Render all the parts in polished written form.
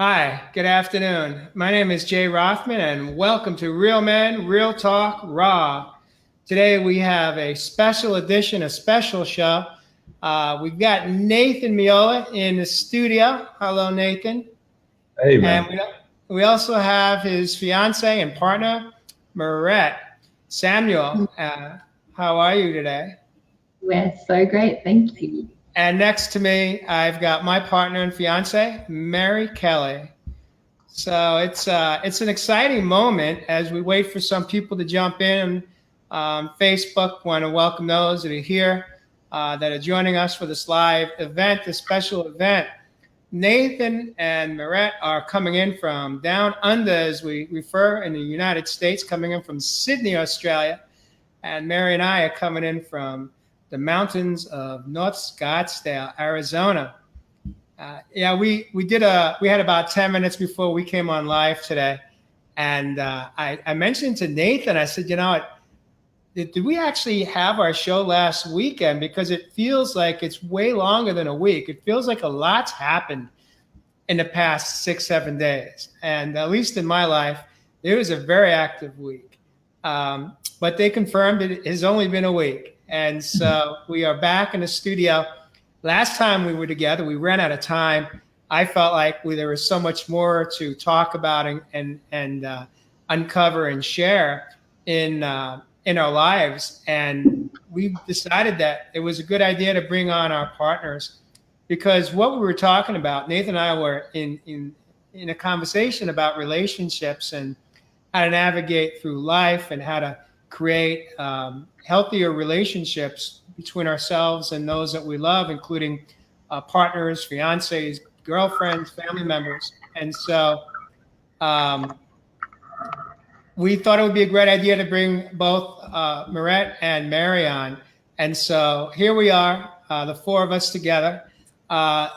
Hi, good afternoon. My name is Jay Rothman, and welcome to Real Men, Real Talk, Raw. Today we have a special edition, a special show. We've got Nathan Meola in the studio. Hello, Nathan. Hey, And man. we also have his fiance and partner, Mirette Samuel. How are you today? We're so great. Thank you. And next to me, I've got my partner and fiance, Mary Kelly. So it's an exciting moment as we wait for some people to jump in. Facebook, want to welcome those that are here, that are joining us for this live event, this special event. Nathan and Mirette are coming in from down under, as we refer in the United States, coming in from Sydney, Australia. And Mary and I are coming in from the mountains of North Scottsdale, Arizona. Yeah, we had about 10 minutes before we came on live today, and I mentioned to Nathan, I said, did we actually have our show last weekend? Because it feels like it's way longer than a week. It feels like a lot's happened in the past 6, 7 days, and at least in my life, it was a very active week. But they confirmed it has only been a week, and so we are back in the studio. Last time we were together, we ran out of time. I felt like there was so much more to talk about and uncover and share in our lives. And we decided that it was a good idea to bring on our partners, because what we were talking about, Nathan and I were in a conversation about relationships and how to navigate through life and how to create healthier relationships between ourselves and those that we love, including partners, fiancés, girlfriends, family members. And so we thought it would be a great idea to bring both Mirette and Mary on. And so here we are, the four of us together.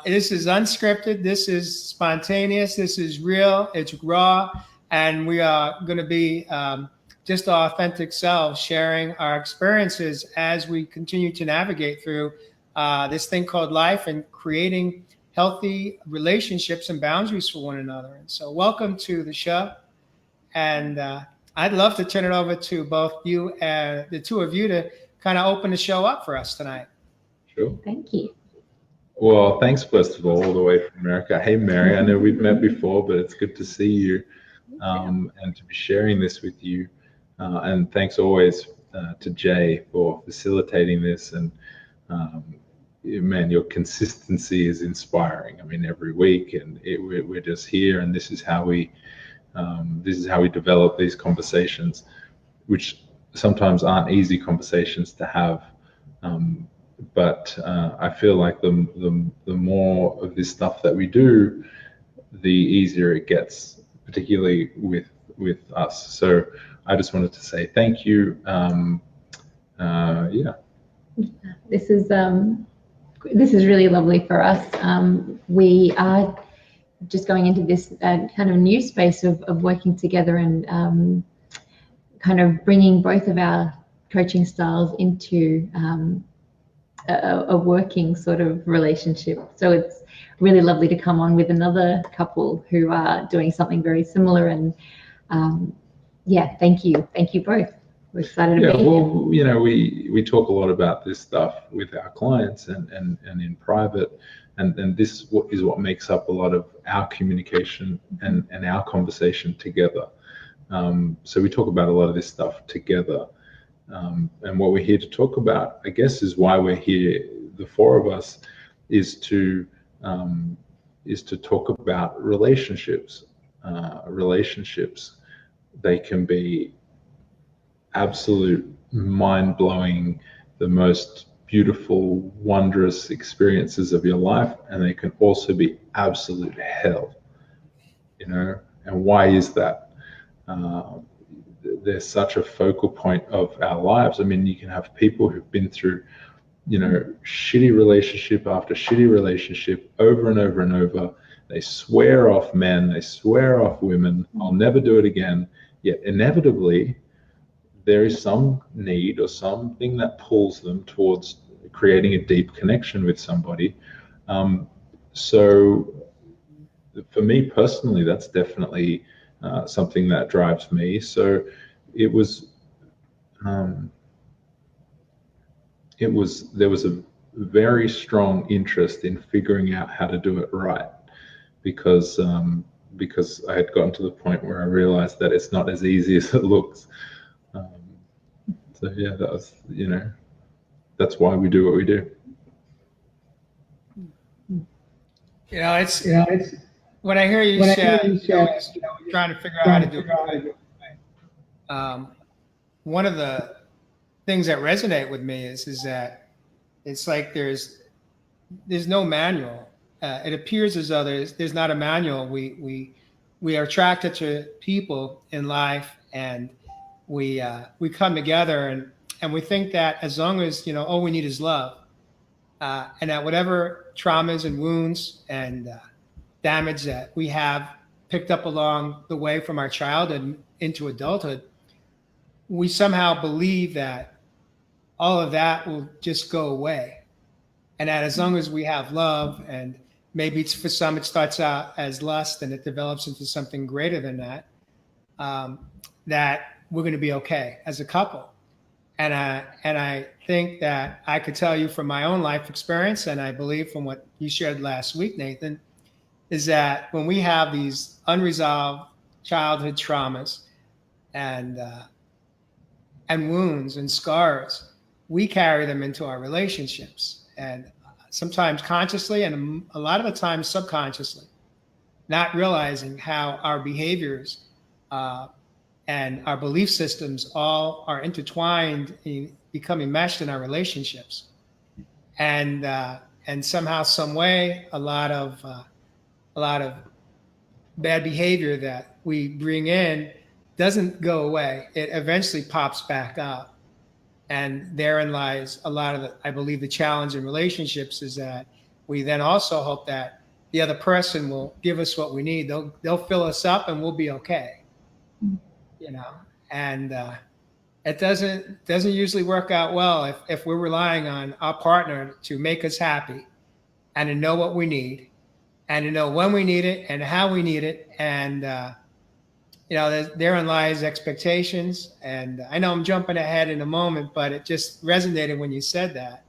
This is unscripted. This is spontaneous. This is real. It's raw. And we are going to be just our authentic selves, sharing our experiences as we continue to navigate through this thing called life and creating healthy relationships and boundaries for one another. And so welcome to the show. And I'd love to turn it over to both you and the two of you to kind of open the show up for us tonight. Sure. Thank you. Well, thanks, first of all the way from America. Hey, Mary, I know we've met before, but it's good to see you and to be sharing this with you. And thanks always to Jay for facilitating this. And man, your consistency is inspiring. I mean, every week, and we're just here, and this is how we develop these conversations, which sometimes aren't easy conversations to have. But I feel like the more of this stuff that we do, the easier it gets, particularly with us. So I just wanted to say thank you. Yeah. This is really lovely for us. We are just going into this kind of new space of working together and kind of bringing both of our coaching styles into a working sort of relationship. So it's really lovely to come on with another couple who are doing something very similar. And yeah, thank you both. We're excited to be here. Well, we talk a lot about this stuff with our clients and in private, and this is what makes up a lot of our communication and our conversation together. So we talk about a lot of this stuff together. And what we're here to talk about, I guess, is why we're here. The four of us is to talk about relationships. Relationships, they can be absolute mind-blowing, the most beautiful, wondrous experiences of your life, and they can also be absolute hell. And why is that? They're such a focal point of our lives. I mean, you can have people who've been through, shitty relationship after shitty relationship over and over and over. They swear off men, they swear off women, I'll never do it again. Yet inevitably, there is some need or something that pulls them towards creating a deep connection with somebody. So for me personally, that's definitely something that drives me. So it was there was a very strong interest in figuring out how to do it right, because I had gotten to the point where I realized that it's not as easy as it looks. So yeah, that was, that's why we do what we do. It's when I hear you say, trying to figure out how to do it. One of the things that resonate with me is that it's like there's no manual. It appears as though there's not a manual. We are attracted to people in life, and we come together, and we think that as long as all we need is love, and that whatever traumas and wounds and damage that we have picked up along the way from our childhood into adulthood, we somehow believe that all of that will just go away. And that as long as we have love, and maybe for some it starts out as lust and it develops into something greater than that, that we're going to be okay as a couple. And I think that I could tell you from my own life experience, and I believe from what you shared last week, Nathan, is that when we have these unresolved childhood traumas and wounds and scars, we carry them into our relationships, and sometimes consciously and a lot of the time subconsciously, not realizing how our behaviors and our belief systems all are intertwined, becoming meshed in our relationships, and somehow, some way, a lot of bad behavior that we bring in doesn't go away. It eventually pops back up. And therein lies a lot of I believe the challenge in relationships is that we then also hope that the other person will give us what we need. They'll fill us up and we'll be okay. And it doesn't usually work out well if we're relying on our partner to make us happy and to know what we need and to know when we need it and how we need it. And therein lies expectations. And I know I'm jumping ahead in a moment, but it just resonated when you said that.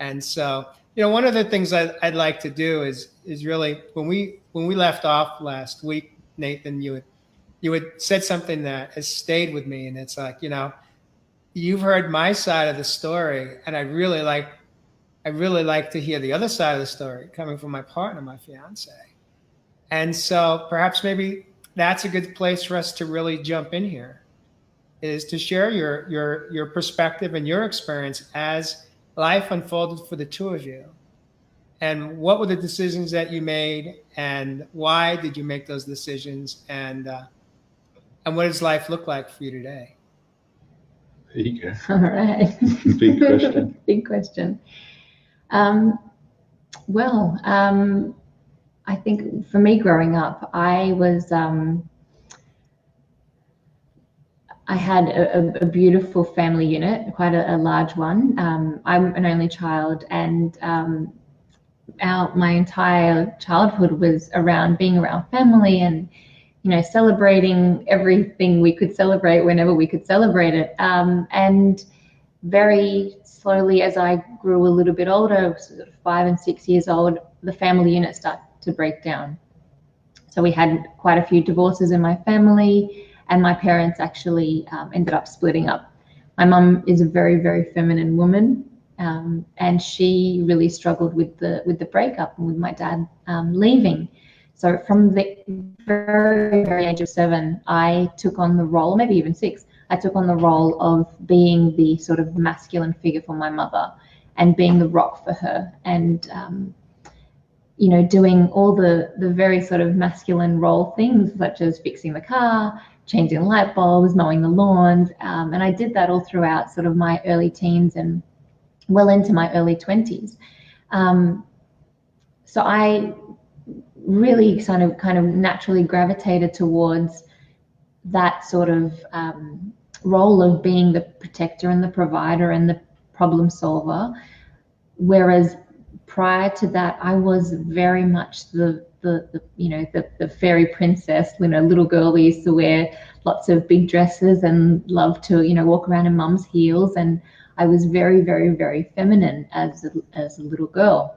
And so, one of the things I'd like to do is really, when we left off last week, Nathan, you had said something that has stayed with me. And it's like, you've heard my side of the story, and I really like to hear the other side of the story coming from my partner, my fiance. And so perhaps maybe that's a good place for us to really jump in here, is to share your perspective and your experience as life unfolded for the two of you. And what were the decisions that you made, and why did you make those decisions? And what does life look like for you today? There you go. All right. Big question. Big question. I think for me growing up, I had a beautiful family unit, quite a large one. I'm an only child, and my entire childhood was around being around family and celebrating everything we could celebrate whenever we could celebrate it. And very slowly, as I grew a little bit older, sort of 5 and 6 years old, the family unit started to break down. So we had quite a few divorces in my family, and my parents actually ended up splitting up. My mum is a very, very feminine woman, and she really struggled with the breakup and with my dad leaving. So from the very, very age of 7, I took on the role, maybe even 6, I took on the role of being the sort of masculine figure for my mother and being the rock for her, and doing all the very sort of masculine role things, such as fixing the car, changing light bulbs, mowing the lawns. And I did that all throughout sort of my early teens and well into my early 20s. So I really kind of naturally gravitated towards that sort of role of being the protector and the provider and the problem solver. Whereas prior to that, I was very much the the fairy princess, little girl that used to wear lots of big dresses and love to, walk around in mum's heels. And I was very, very, very feminine as a little girl,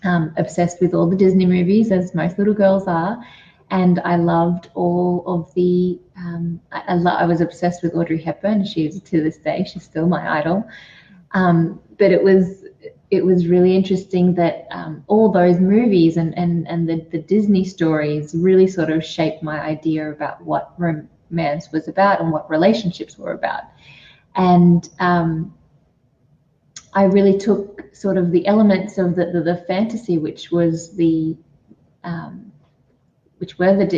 obsessed with all the Disney movies, as most little girls are. And I loved all of the, I was obsessed with Audrey Hepburn. She is, to this day, she's still my idol. But it was really interesting that all those movies and the Disney stories really sort of shaped my idea about what romance was about and what relationships were about. And I really took sort of the elements of the fantasy, which were the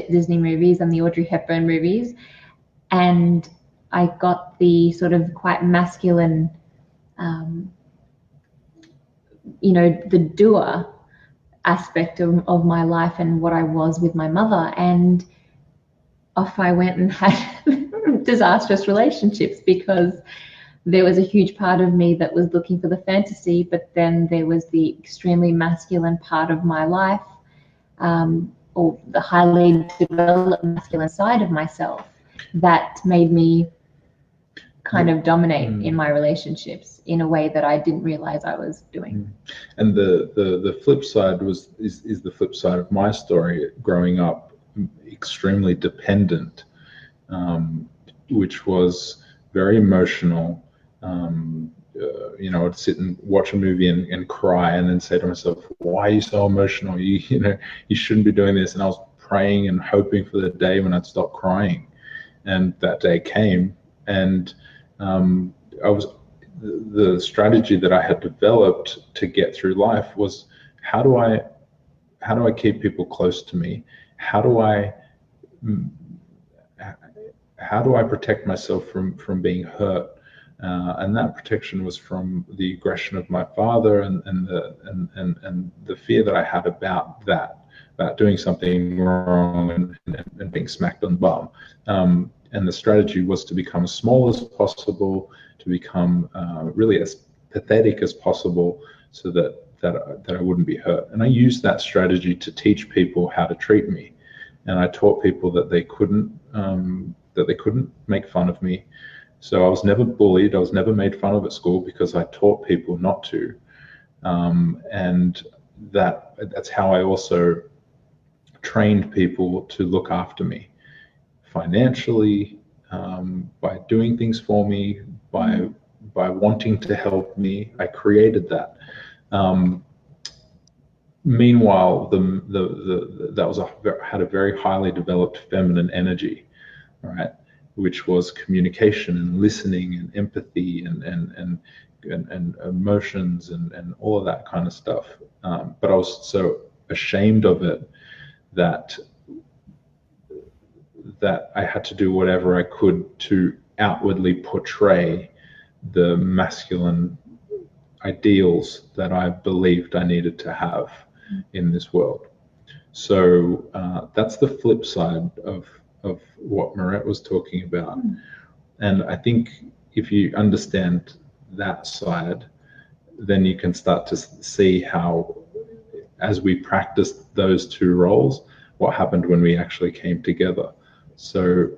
Disney movies and the Audrey Hepburn movies, and I got the sort of quite masculine, the doer aspect of my life and what I was with my mother, and off I went and had disastrous relationships, because there was a huge part of me that was looking for the fantasy, but then there was the extremely masculine part of my life, or the highly developed masculine side of myself, that made me kind of dominate in my relationships in a way that I didn't realize I was doing. And the flip side is the flip side of my story, growing up extremely dependent, which was very emotional. I'd sit and watch a movie and cry, and then say to myself, why are you so emotional? You shouldn't be doing this. And I was praying and hoping for the day when I'd stop crying. And that day came, and the strategy that I had developed to get through life was, how do I keep people close to me? How do I protect myself from being hurt? And that protection was from the aggression of my father and the fear that I had about doing something wrong and being smacked on the bum. And the strategy was to become as small as possible, to become really as pathetic as possible, so that I wouldn't be hurt. And I used that strategy to teach people how to treat me. And I taught people that they couldn't make fun of me. So I was never bullied. I was never made fun of at school, because I taught people not to. And that's how I also trained people to look after me financially, by doing things for me, by wanting to help me. I created that. Meanwhile, that had a very highly developed feminine energy, right? Which was communication and listening and empathy and emotions and all of that kind of stuff. But I was so ashamed of it that I had to do whatever I could to outwardly portray the masculine ideals that I believed I needed to have in this world. So that's the flip side of what Mirette was talking about. And I think if you understand that side, then you can start to see how, as we practiced those two roles, what happened when we actually came together. So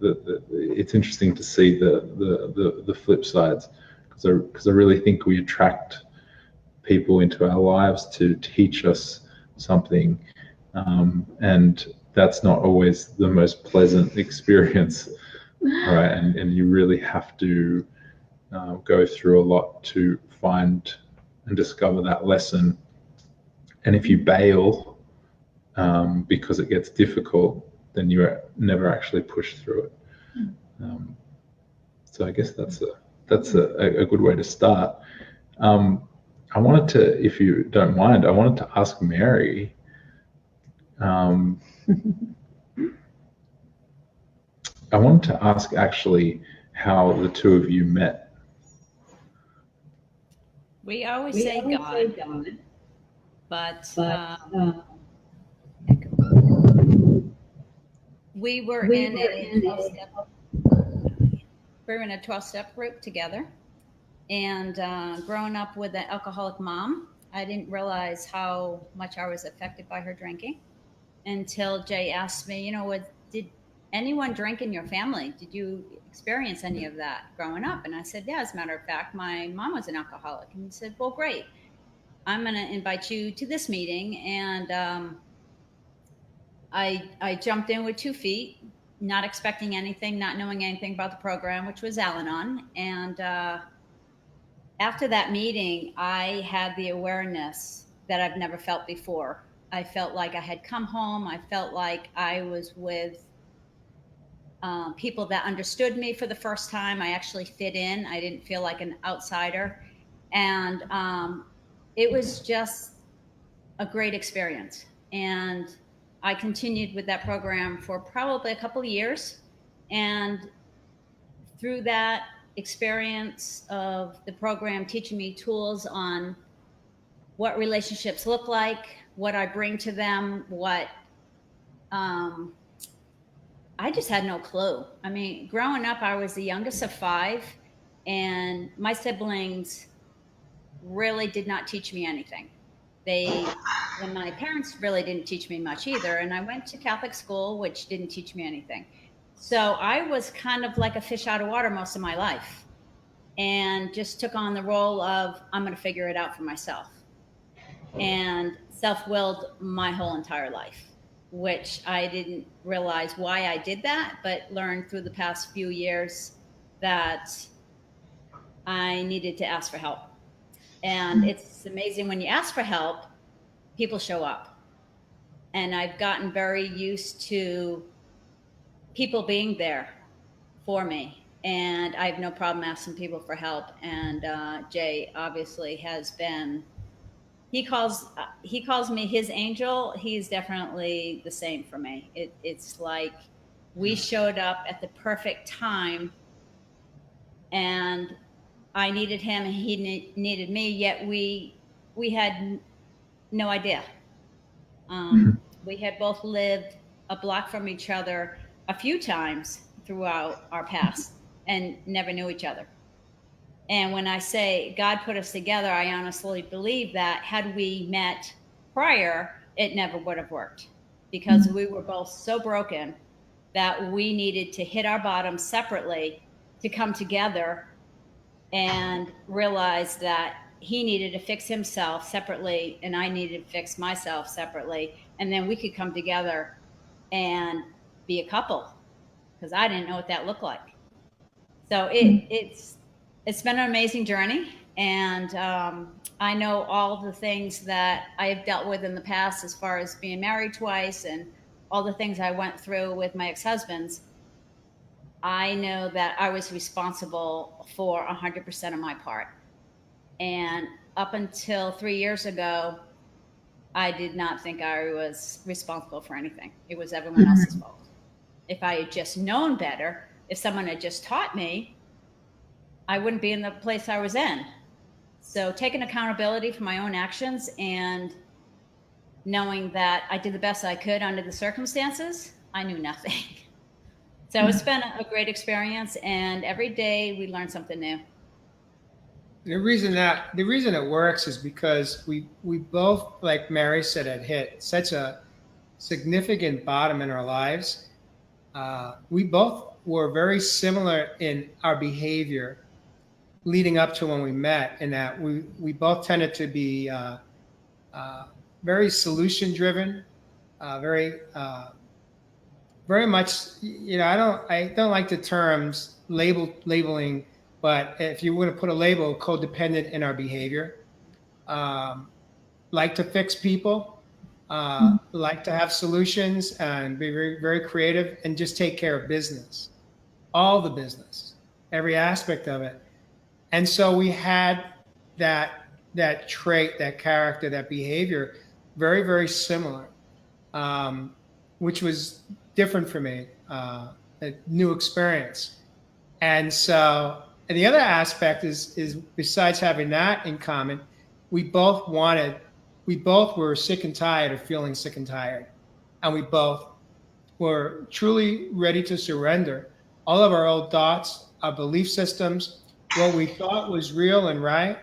it's interesting to see the flip sides, because I really think we attract people into our lives to teach us something, and that's not always the most pleasant experience, right? And you really have to go through a lot to find and discover that lesson. And if you bail because it gets difficult, then you never actually push through it. So I guess that's a good way to start. I wanted to, if you don't mind, I wanted to ask Mary, I wanted to ask actually how the two of you met. We always say God, but we were in a 12-step group together, and growing up with an alcoholic mom, I didn't realize how much I was affected by her drinking until Jay asked me, did anyone drink in your family? Did you experience any of that growing up? And I said, yeah, as a matter of fact, my mom was an alcoholic. And he said, well, great. I'm going to invite you to this meeting. And I jumped in with 2 feet, not expecting anything, not knowing anything about the program, which was Al-Anon. And after that meeting, I had the awareness that I've never felt before. I felt like I had come home. I felt like I was with people that understood me for the first time. I actually fit in. I didn't feel like an outsider. And it was just a great experience. And I continued with that program for probably a couple of years. And through that experience of the program teaching me tools on what relationships look like, what I bring to them, what I just had no clue. I mean, growing up, I was the youngest of 5, and my siblings really did not teach me anything. And my parents really didn't teach me much either. And I went to Catholic school, which didn't teach me anything. So I was kind of like a fish out of water most of my life, and just took on the role of, I'm going to figure it out for myself, and self-willed my whole entire life, which I didn't realize why I did that, but learned through the past few years that I needed to ask for help. And it's amazing, when you ask for help, people show up. And I've gotten very used to people being there for me. And I have no problem asking people for help. And Jay obviously has been, he calls me his angel. He's definitely the same for me. It's like we showed up at the perfect time, and I needed him and he needed me, yet we had no idea. We had both lived a block from each other a few times throughout our past and never knew each other. And when I say God put us together, I honestly believe that had we met prior, it never would have worked, because we were both so broken that we needed to hit our bottom separately to come together and realize that he needed to fix himself separately and I needed to fix myself separately. And then we could come together and be a couple, because I didn't know what that looked like. So it's been an amazing journey. And I know all the things that I have dealt with in the past, as far as being married twice and all the things I went through with my ex-husbands. I know that I was responsible for 100% of my part. And up until 3 years ago, I did not think I was responsible for anything. It was everyone else's fault. If I had just known better, if someone had just taught me, I wouldn't be in the place I was in. So taking accountability for my own actions and knowing that I did the best I could under the circumstances, I knew nothing. So it's been a great experience, and every day we learn something new. The reason it works is because we both, like Mary said, had hit such a significant bottom in our lives. We both were very similar in our behavior leading up to when we met, in that we both tended to be very solution driven, very much, I don't like the terms labeling, but if you were to put a label, codependent in our behavior, like to fix people, like to have solutions and be very, very creative and just take care of business, all the business, every aspect of it. And so we had that trait, that character, that behavior, very, very similar, which was different for me, a new experience. And the other aspect is besides having that in common, we both were sick and tired of feeling sick and tired. And we both were truly ready to surrender all of our old thoughts, our belief systems, what we thought was real and right,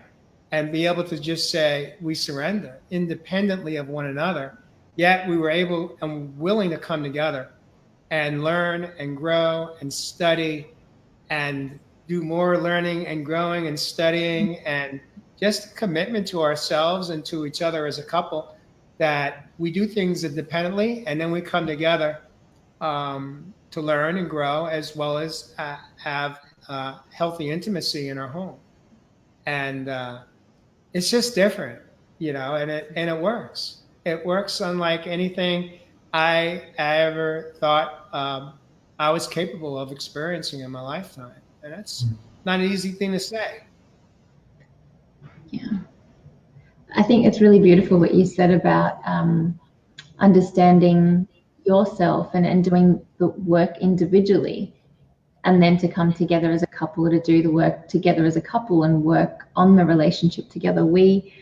and be able to just say we surrender independently of one another. Yet we were able and willing to come together and learn and grow and study and do more learning and growing and studying, and just a commitment to ourselves and to each other as a couple, that we do things independently and then we come together to learn and grow, as well as have healthy intimacy in our home. And it's just different, and it works. It works unlike anything I ever thought I was capable of experiencing in my lifetime. And that's not an easy thing to say. Yeah. I think it's really beautiful what you said about understanding yourself and doing the work individually, and then to come together as a couple, or to do the work together as a couple and work on the relationship together. We,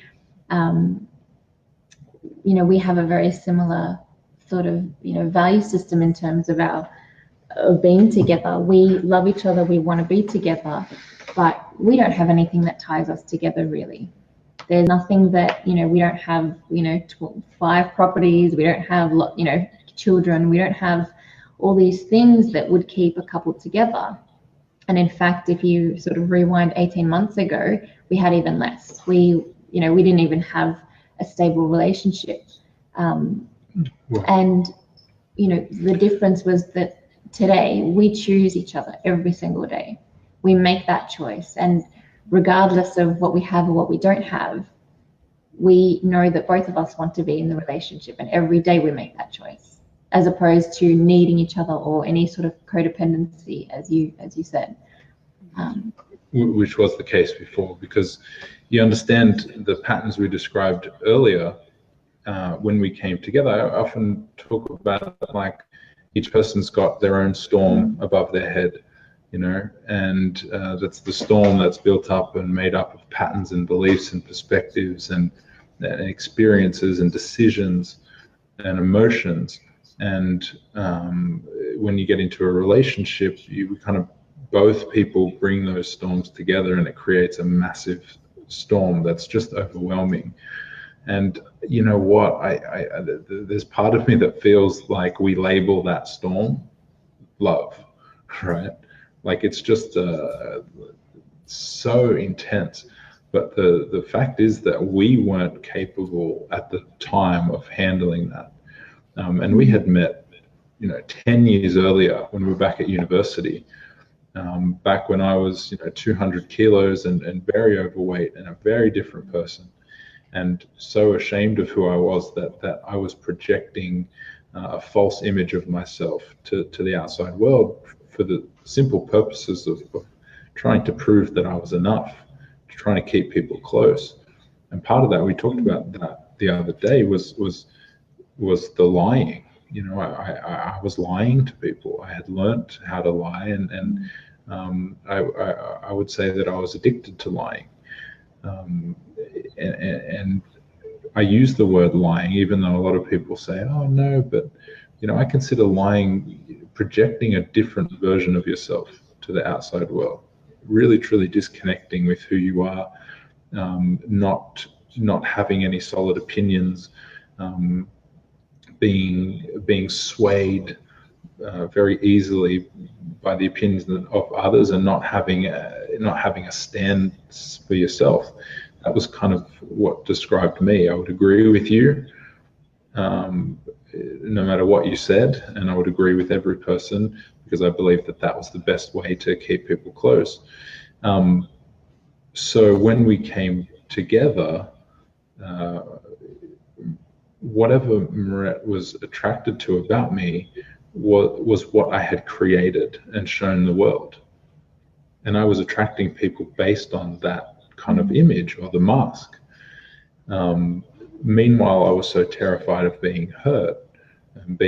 we have a very similar sort of, value system in terms of of being together. We love each other, we want to be together, but we don't have anything that ties us together, really. There's nothing that, we don't have, 5 properties, we don't have, children, we don't have all these things that would keep a couple together. And in fact, if you sort of rewind 18 months ago, we had even less. We didn't even have a stable relationship. And, the difference was that today we choose each other every single day. We make that choice. And regardless of what we have or what we don't have, we know that both of us want to be in the relationship, and every day we make that choice, as opposed to needing each other or any sort of codependency, as you said. Which was the case before, because you understand the patterns we described earlier. When we came together, I often talk about like each person's got their own storm above their head, and that's the storm that's built up and made up of patterns and beliefs and perspectives and experiences and decisions and emotions. And when you get into a relationship, you kind of, both people bring those storms together, and it creates a massive storm that's just overwhelming. And you know what, there's part of me that feels like we label that storm love, right? Like it's just so intense. But the fact is that we weren't capable at the time of handling that. And we had met, 10 years earlier when we were back at university, back when I was, 200 kilos and very overweight and a very different person, and so ashamed of who I was that I was projecting a false image of myself to the outside world for the simple purposes of trying to prove that I was enough, trying to keep people close. And part of that, we talked about that the other day, was the lying. I was lying to people. I had learnt how to lie, and I would say that I was addicted to lying. And I use the word lying, even though a lot of people say, oh no, but I consider lying projecting a different version of yourself to the outside world, really truly disconnecting with who you are, not having any solid opinions, being swayed very easily by the opinions of others, and not having a stand for yourself. That was kind of what described me. I would agree with you, no matter what you said, and I would agree with every person, because I believe that was the best way to keep people close. So when we came together, whatever Mirette was attracted to about me was what I had created and shown the world. And I was attracting people based on that kind of image, or the mask. Meanwhile, I was so terrified of being hurt and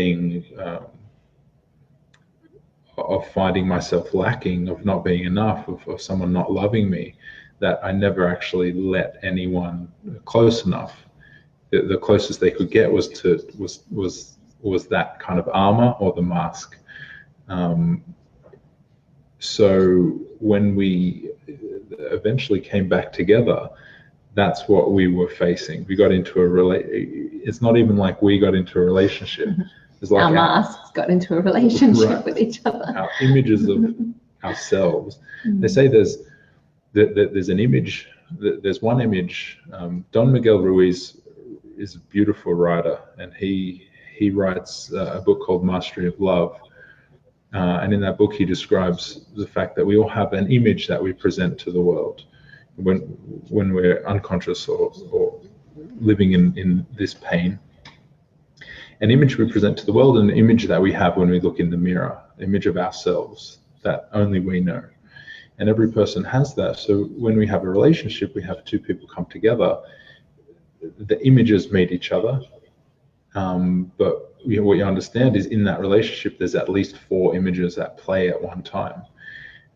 of finding myself lacking, of not being enough, of someone not loving me, that I never actually let anyone close enough. The closest they could get was that kind of armor, or the mask. So when we eventually came back together, that's what we were facing. We got into it's not even like we got into a relationship. It's like our masks got into a relationship Right. with each other. Our images of ourselves. They say there's an image. There's one image. Don Miguel Ruiz is a beautiful writer, and he writes a book called Mastery of Love. And in that book, he describes the fact that we all have an image that we present to the world when we're unconscious or living in this pain. An image we present to the world, and an image that we have when we look in the mirror, an image of ourselves that only we know. And every person has that. So when we have a relationship, we have two people come together, the images meet each other. But what you understand is in that relationship, there's at least 4 images at play at one time.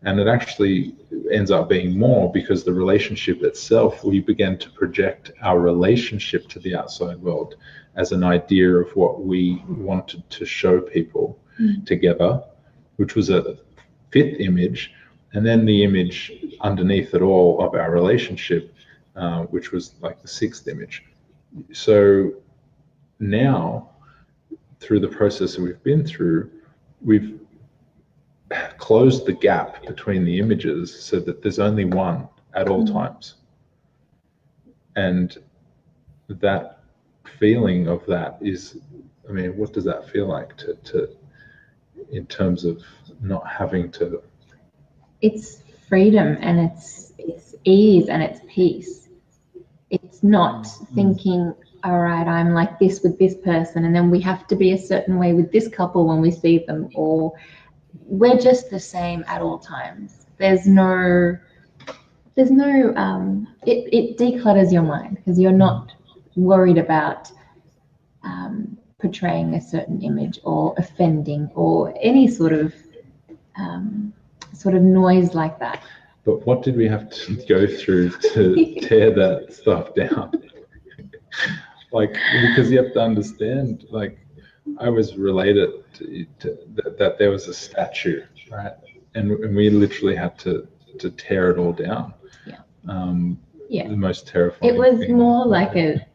And it actually ends up being more, because the relationship itself, we began to project our relationship to the outside world as an idea of what we wanted to show people together, which was a 5th image. And then the image underneath it all of our relationship, which was like the 6th image. So now, through the process that we've been through, we've closed the gap between the images so that there's only one at all times. And that feeling of that is, I mean, what does that feel like to in terms of not having to? It's freedom, and it's ease, and it's peace. It's not thinking, all right, I'm like this with this person, and then we have to be a certain way with this couple when we see them, or we're just the same at all times. It declutters your mind, because you're not worried about portraying a certain image or offending or any sort of noise like that. But what did we have to go through to tear that stuff down? Like, because you have to understand, like, I was related to that there was a statue, right? And we literally had to tear it all down. Yeah. The most terrifying. It was thing. more like a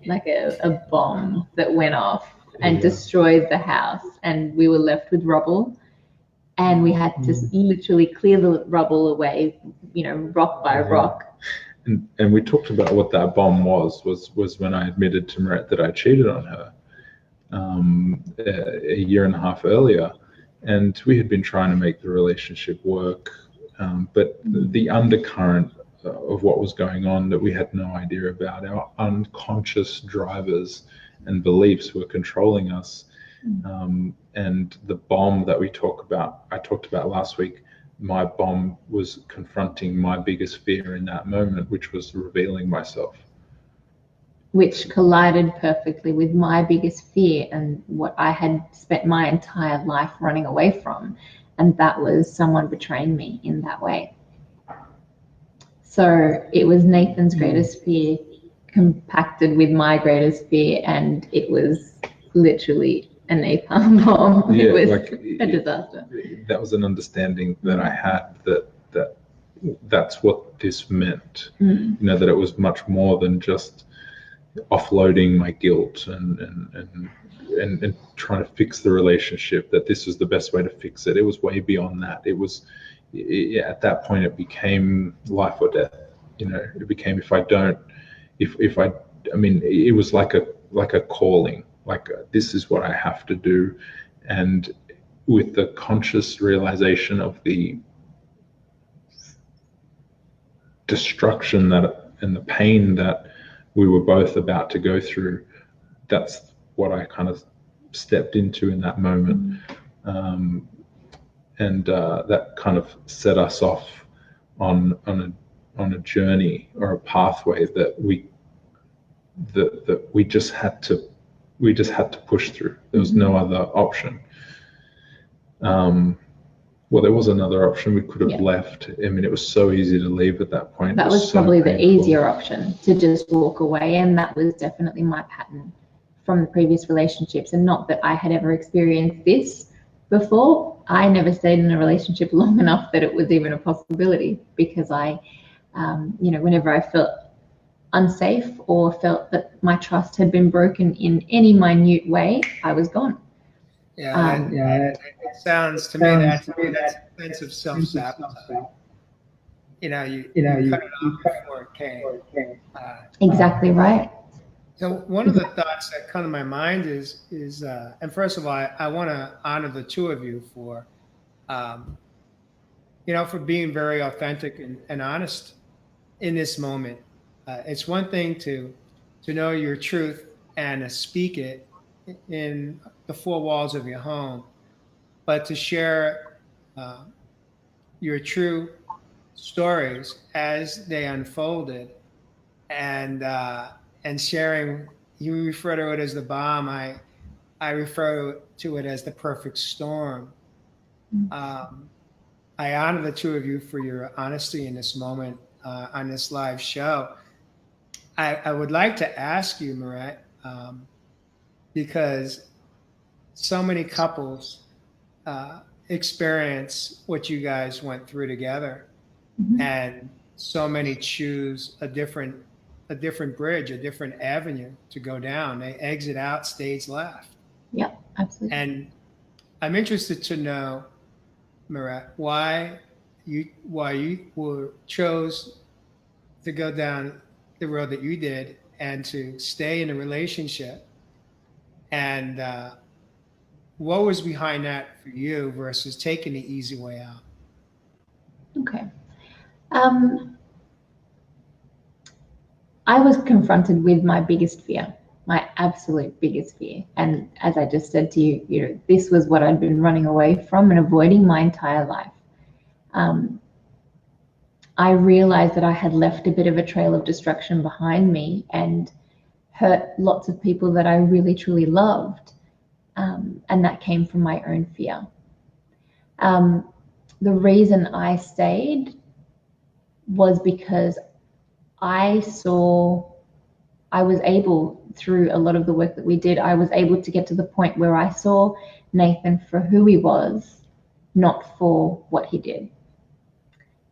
bomb that went off and destroyed the house, and we were left with rubble, and we had to literally clear the rubble away, rock by rock. And we talked about what that bomb was when I admitted to Mirette that I cheated on her a year and a half earlier, and we had been trying to make the relationship work, but the undercurrent of what was going on that we had no idea about, our unconscious drivers and beliefs were controlling us, and the bomb that I talked about last week, my bomb was confronting my biggest fear in that moment, which was revealing myself. Which collided perfectly with my biggest fear and what I had spent my entire life running away from. And that was someone betraying me in that way. So it was Nathan's greatest fear compacted with my greatest fear, and it was literally a napalm bomb. Yeah, it was like, a disaster. That was an understanding that I had that's what this meant. That it was much more than just offloading my guilt and trying to fix the relationship, that this was the best way to fix it. It was way beyond that. It was, at that point, it became life or death. It became, it was like a calling, like this is what I have to do. And with the conscious realization of the destruction and the pain that we were both about to go through, that's what I kind of stepped into in that moment. And that kind of set us off on a journey or a pathway that we just had to push through. There was no other option. Well, there was another option. We could have left. I mean, it was so easy to leave at that point. That was probably the easier option, to just walk away. And that was definitely my pattern from the previous relationships. And not that I had ever experienced this before. I never stayed in a relationship long enough that it was even a possibility, because I, whenever I felt unsafe or felt that my trust had been broken in any minute way, I was gone. It sounds to me that's a sense of self-sabotage. You cut it off before it came. Exactly right. So one of the thoughts that come to my mind is, and first of all, I want to honor the two of you for, um, for being very authentic and honest in this moment. It's one thing to know your truth and to speak it in the four walls of your home, but to share uh, your true stories as they unfolded, and sharing. You refer to it as the bomb. I refer to it as the perfect storm. Um, I honor the two of you for your honesty in this moment on this live show. I would like to ask you, Mirette, because so many couples experience what you guys went through together, and so many choose a different bridge, a different avenue to go down. They exit out stage left. Yep, absolutely. And I'm interested to know, Mirette, why you chose to go down the road that you did and to stay in a relationship, and what was behind that for you versus taking the easy way out? Okay. I was confronted with my biggest fear, my absolute biggest fear. And as I just said to you, this was what I'd been running away from and avoiding my entire life. I realized that I had left a bit of a trail of destruction behind me and hurt lots of people that I really, truly loved. And that came from my own fear. The reason I stayed was because I was able, through a lot of the work that we did, I was able to get to the point where I saw Nathan for who he was, not for what he did.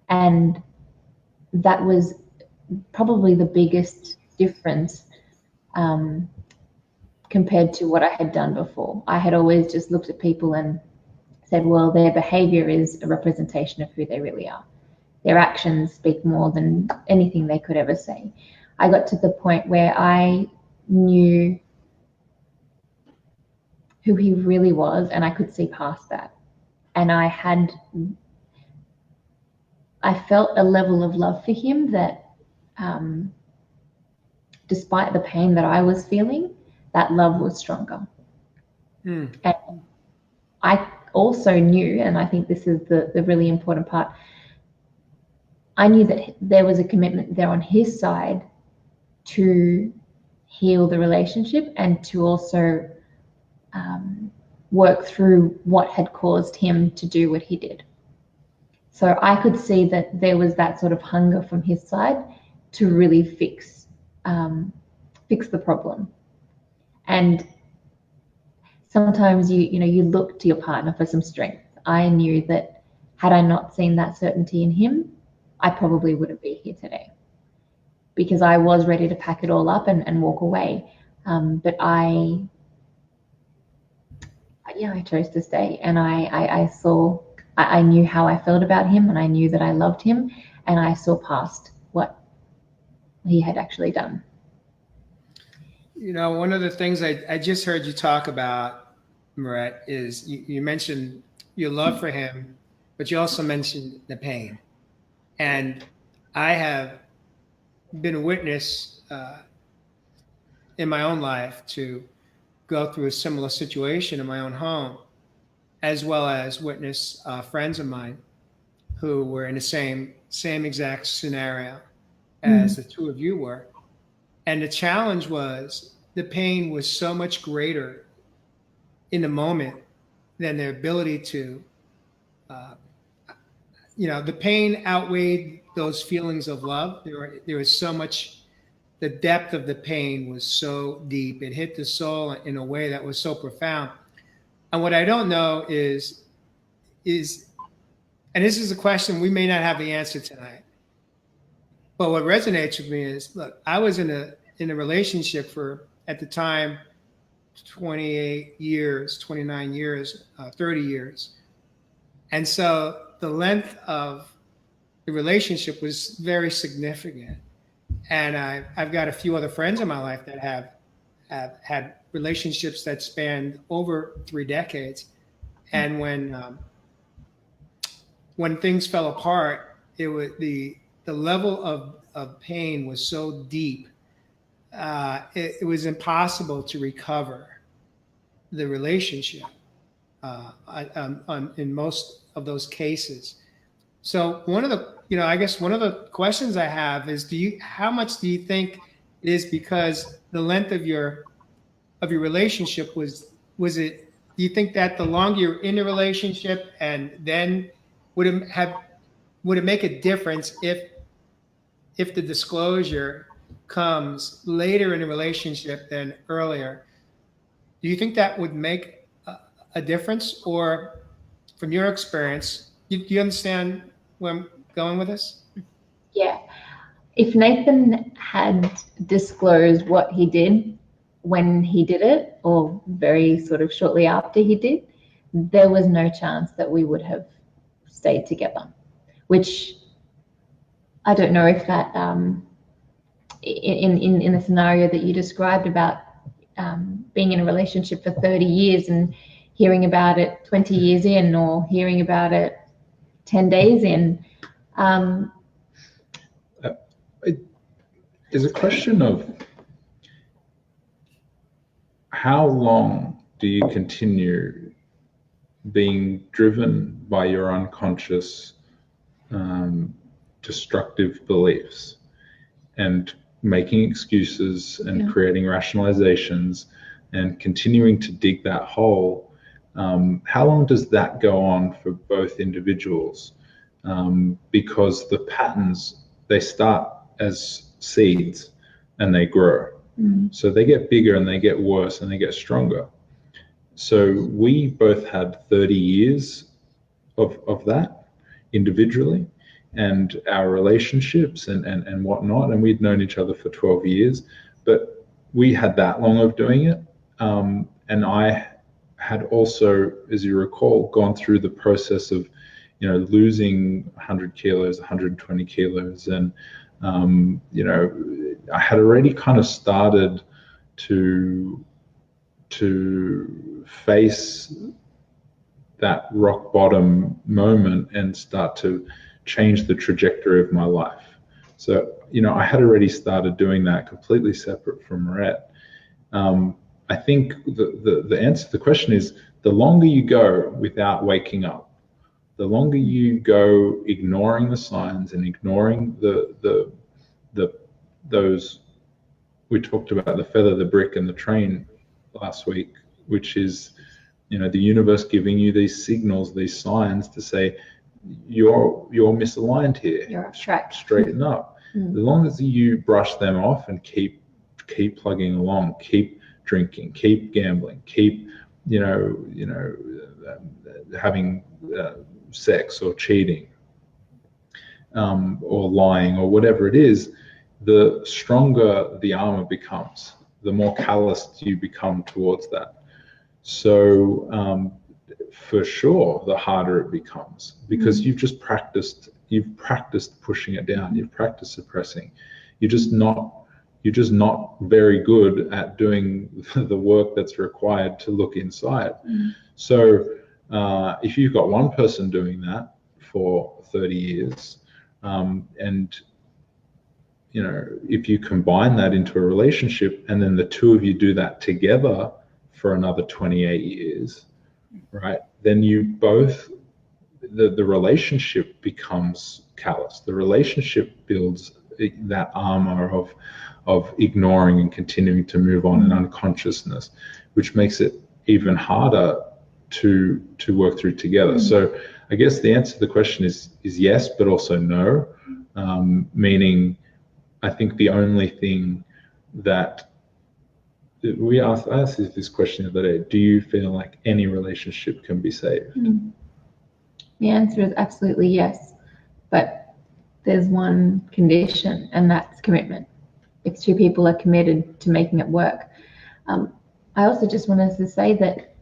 And that was probably the biggest difference compared to what I had done before. I had always just looked at people and said, well, their behavior is a representation of who they really are. Their actions speak more than anything they could ever say. I got to the point where I knew who he really was, and I could see past that. And I felt a level of love for him that, despite the pain that I was feeling, that love was stronger. And I also knew, and I think this is the really important part, I knew that there was a commitment there on his side to heal the relationship and to also work through what had caused him to do what he did. So I could see that there was that sort of hunger from his side to really fix the problem. And sometimes you look to your partner for some strength. I knew that had I not seen that certainty in him, I probably wouldn't be here today, because I was ready to pack it all up and walk away. But I chose to stay, and I knew how I felt about him, and I knew that I loved him, and I saw past what he had actually done. One of the things I just heard you talk about, Mirette, is you mentioned your love for him, but you also mentioned the pain. And I have been a witness in my own life to go through a similar situation in my own home, as well as witness friends of mine who were in the same exact scenario as the two of you were. And the challenge was the pain was so much greater in the moment than their ability to, the pain outweighed those feelings of love. There was so much, the depth of the pain was so deep. It hit the soul in a way that was so profound. And what I don't know is, and this is a question we may not have the answer tonight, But what resonates with me is, look, I was in a relationship for, at the time, 28 years, 29 years, 30 years. And so the length of the relationship was very significant. And I've got a few other friends in my life that have had relationships that spanned over 3 decades. And when things fell apart, it was the level of pain was so deep, it was impossible to recover the relationship in most of those cases. So one of the, I guess one of the questions I have is, how much do you think it is because the length of your relationship was it, do you think that the longer you're in a relationship, and then would it make a difference if the disclosure comes later in a relationship than earlier? Do you think that would make a difference? Or from your experience, do you understand where I'm going with this? Yeah. If Nathan had disclosed what he did when he did it, or very sort of shortly after he did, there was no chance that we would have stayed together. Which I don't know if that in the scenario that you described about being in a relationship for 30 years and hearing about it 20 years in, or hearing about it 10 days in. There's a question of how long do you continue being driven by your unconscious destructive beliefs and making excuses and creating rationalizations and continuing to dig that hole. How long does that go on for both individuals? Because the patterns, they start as seeds and they grow. So they get bigger and they get worse and they get stronger. So we both had 30 years of that individually, and our relationships and whatnot, and we'd known each other for 12 years, but we had that long of doing it. And I had also, as you recall, gone through the process of, losing 100 kilos, 120 kilos. And, I had already kind of started to face that rock bottom moment and start to change the trajectory of my life. So, I had already started doing that completely separate from Mirette. I think the answer to the question is, the longer you go without waking up, the longer you go ignoring the signs and ignoring those, we talked about the feather, the brick, and the train last week, which is, the universe giving you these signals, these signs to say, you're misaligned here. You're off track. Straighten up. As long as you brush them off and keep plugging along, keep drinking, keep gambling, keep having sex or cheating, or lying, or whatever it is, the stronger the armor becomes, the more calloused you become towards that. So for sure, the harder it becomes, because you've practiced pushing it down, you've practiced suppressing. You're just not very good at doing the work that's required to look inside. So if you've got one person doing that for 30 years, and if you combine that into a relationship, and then the two of you do that together for another 28 years, right? Then you both, the relationship becomes callous. The relationship builds that armor of ignoring and continuing to move on in unconsciousness, which makes it even harder to work through together. So I guess the answer to the question is yes, but also no. Meaning, I think the only thing that I asked this question the other day: do you feel like any relationship can be saved? The answer is absolutely yes. But there's one condition, and that's commitment. If two people are committed to making it work. I also just wanted to say that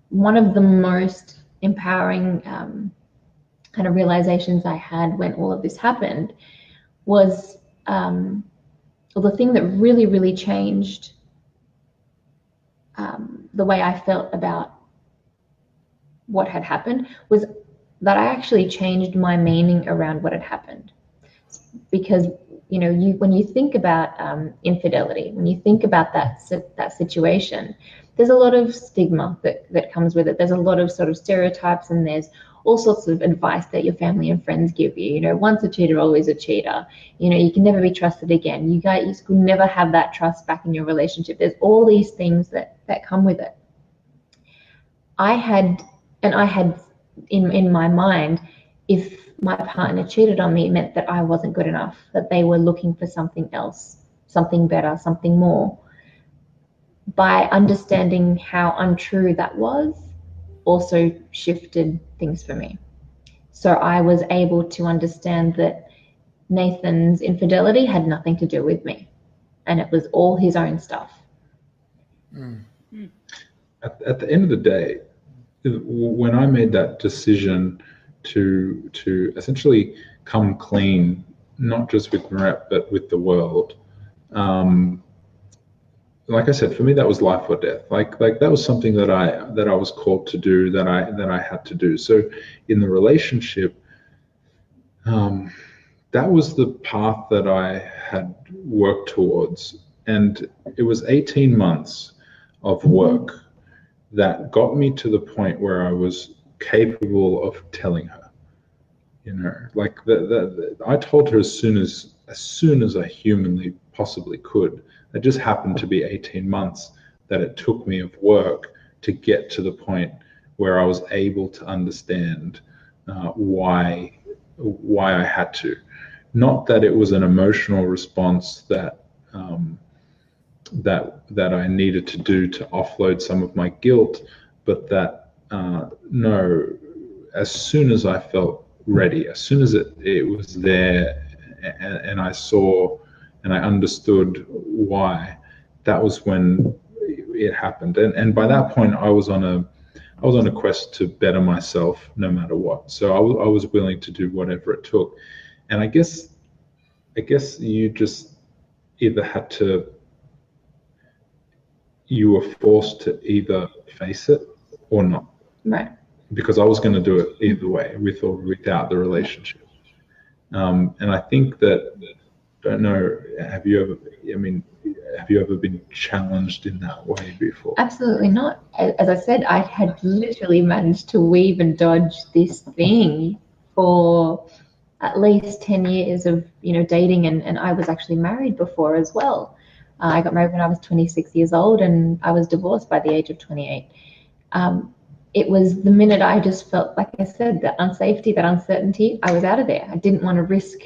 one of the most empowering kind of realizations I had when all of this happened was, well, the thing that really, really changed the way I felt about what had happened was that I actually changed my meaning around what had happened. Because when you think about infidelity, when you think about that situation, there's a lot of stigma that comes with it. There's a lot of sort of stereotypes, and there's all sorts of advice that your family and friends give you. Once a cheater, always a cheater. You can never be trusted again. You could never have that trust back in your relationship. There's all these things that come with it. I had in my mind, if my partner cheated on me, it meant that I wasn't good enough, that they were looking for something else, something better, something more. By understanding how untrue that was, also shifted things for me. So I was able to understand that Nathan's infidelity had nothing to do with me, and it was all his own stuff. At the end of the day, when I made that decision to essentially come clean, not just with Mirette, but with the world, like I said, for me that was life or death. Like that was something that I was called to do, that I had to do. So in the relationship, that was the path that I had worked towards, and it was 18 months of work that got me to the point where I was capable of telling her. Like I told her as soon as I humanly possibly could. It just happened to be 18 months that it took me of work to get to the point where I was able to understand why I had to. Not that it was an emotional response that I needed to do to offload some of my guilt, but that no, as soon as I felt ready, as soon as it was there, and I saw and I understood why, that was when it happened. And by that point, I was on a quest to better myself no matter what. So I was willing to do whatever it took. And I guess you just either had to, you were forced to either face it or not. Right. Because I was going to do it either way, with or without the relationship. And I think that, don't know, have you ever been challenged in that way before? Absolutely not. As I said, I had literally managed to weave and dodge this thing for at least 10 years of dating, and I was actually married before as well. I got married when I was 26 years old, and I was divorced by the age of 28. It was the minute I just felt, like I said, that unsafety, that uncertainty, I was out of there. I didn't want to risk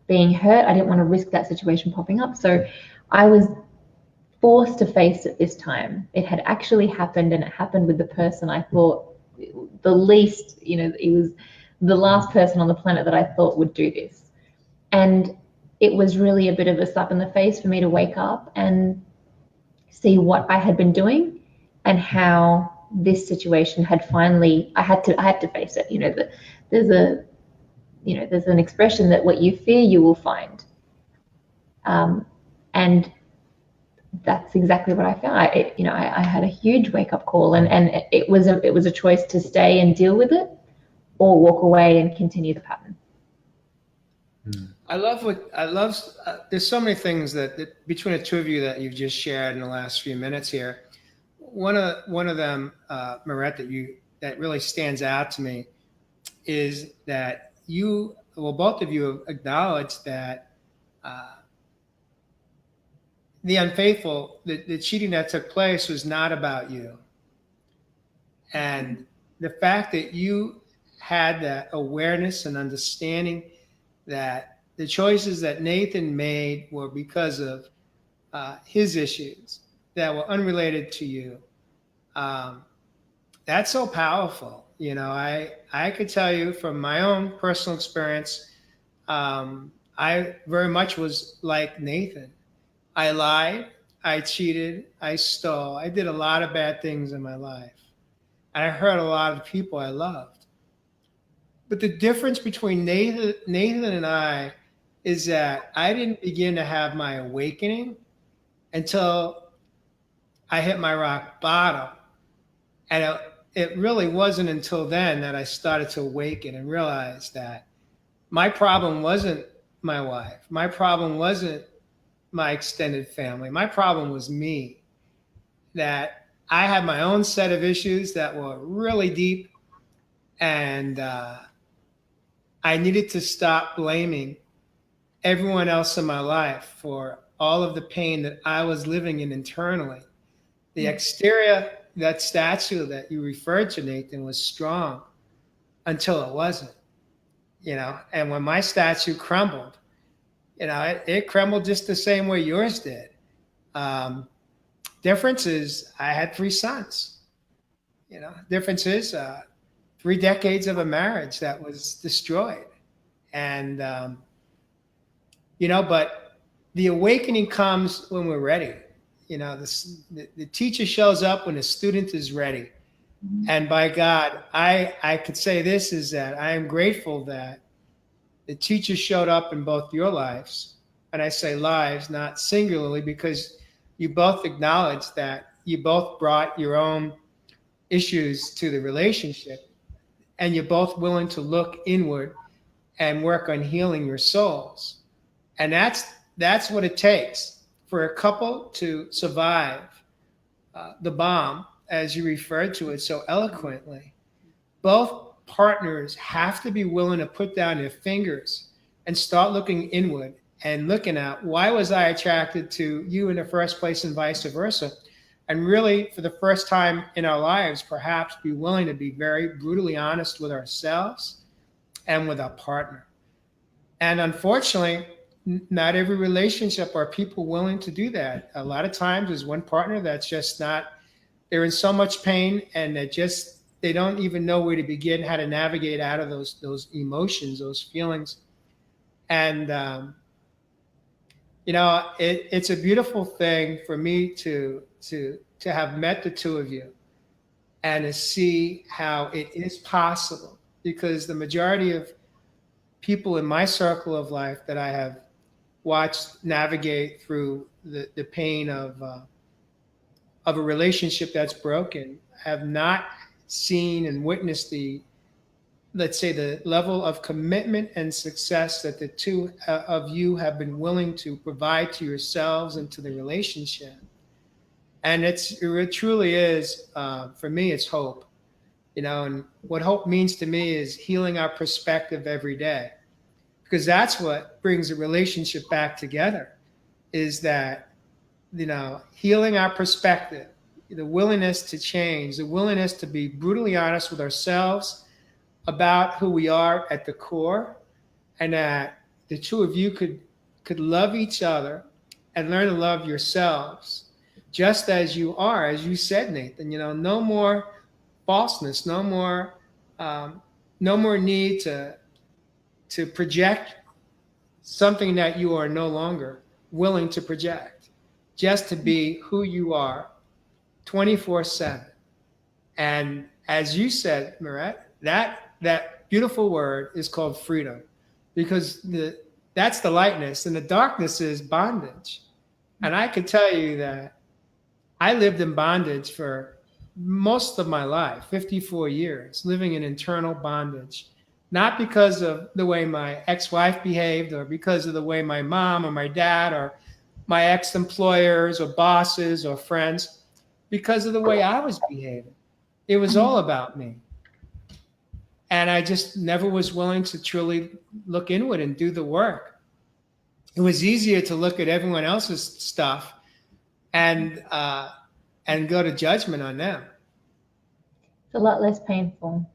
being hurt. I didn't want to risk that situation popping up. So I was forced to face it this time. It had actually happened, and it happened with the person I thought the least, it was the last person on the planet that I thought would do this. And it was really a bit of a slap in the face for me to wake up and see what I had been doing, and how this situation had finally, I had to face it. There's an expression that what you fear you will find, and that's exactly what I found. I had a huge wake up call, and it was a choice to stay and deal with it, or walk away and continue the pattern. I love there's so many things that between the two of you that you've just shared in the last few minutes here. One of them, Mirette, that really stands out to me is that both of you have acknowledged that the cheating that took place was not about you. And the fact that you had that awareness and understanding that the choices that Nathan made were because of his issues that were unrelated to you. That's so powerful. I could tell you from my own personal experience, I very much was like Nathan. I lied, I cheated, I stole. I did a lot of bad things in my life. And I hurt a lot of people I loved. But the difference between Nathan and I is that I didn't begin to have my awakening until I hit my rock bottom. And it really wasn't until then that I started to awaken and realize that my problem wasn't my wife. My problem wasn't my extended family. My problem was me. That I had my own set of issues that were really deep, and I needed to stop blaming everyone else in my life for all of the pain that I was living in internally. The exterior, that statue that you referred to, Nathan, was strong until it wasn't, And when my statue crumbled, it crumbled just the same way yours did. Difference is I had 3 sons. Difference is 3 decades of a marriage that was destroyed. And, but the awakening comes when we're ready. The teacher shows up when the student is ready. And by God, I could say this is that I am grateful that the teacher showed up in both your lives. And I say lives, not singularly, because you both acknowledge that you both brought your own issues to the relationship, and you're both willing to look inward and work on healing your souls. And that's what it takes for a couple to survive the bomb, as you referred to it so eloquently. Both partners have to be willing to put down their fingers and start looking inward and looking at, why was I attracted to you in the first place and vice versa? And really, for the first time in our lives, perhaps be willing to be very brutally honest with ourselves and with our partner. And unfortunately, not every relationship are people willing to do that. A lot of times there's one partner that's just not, they're in so much pain, and they don't even know where to begin, how to navigate out of those emotions, those feelings. And, it's a beautiful thing for me to have met the two of you and to see how it is possible, because the majority of people in my circle of life that I have watched navigate through the pain of a relationship that's broken have not seen and witnessed let's say, the level of commitment and success that the two of you have been willing to provide to yourselves and to the relationship. And it truly is, for me, it's hope. And what hope means to me is healing our perspective every day, because that's what brings a relationship back together, is that, healing our perspective, the willingness to change, the willingness to be brutally honest with ourselves about who we are at the core, and that the two of you could love each other and learn to love yourselves just as you are, as you said, Nathan. No more falseness, no more need to project something that you are no longer willing to project, just to be who you are 24/7. And as you said, Mirette, that beautiful word is called freedom, because that's the lightness, and the darkness is bondage. And I can tell you that I lived in bondage for most of my life, 54 years, living in internal bondage, not because of the way my ex-wife behaved, or because of the way my mom or my dad or my ex-employers or bosses or friends, because of the way I was behaving. It was all about me. And I just never was willing to truly look inward and do the work. It was easier to look at everyone else's stuff and go to judgment on them. It's a lot less painful.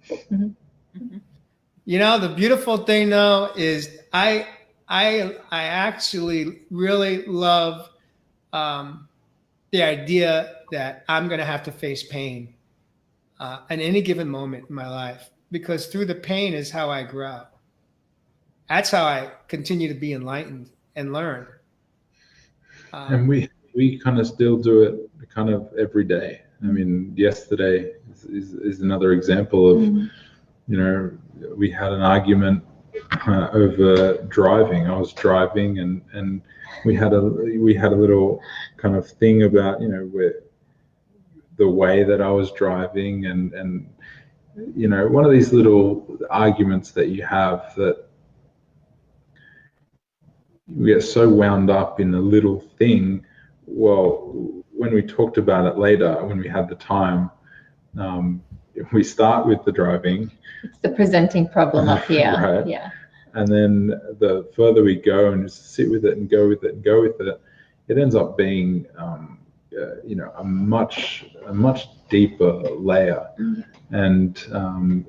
The beautiful thing, though, is I actually really love the idea that I'm going to have to face pain at any given moment in my life, because through the pain is how I grow. that's how I continue to be enlightened and learn. And we kind of still do it kind of every day. I mean, yesterday is another example of, you know, we had an argument over driving. I was driving, and we had a little kind of thing about, you know, the way that I was driving, and you know, one of these little arguments that you have that we get so wound up in a little thing. Well, when we talked about it later, when we had the time, we start with the driving. It's the presenting problem up here. Right. Yeah. And then the further we go and just sit with it and go with it and go with it, it ends up being, you know, a much deeper layer. And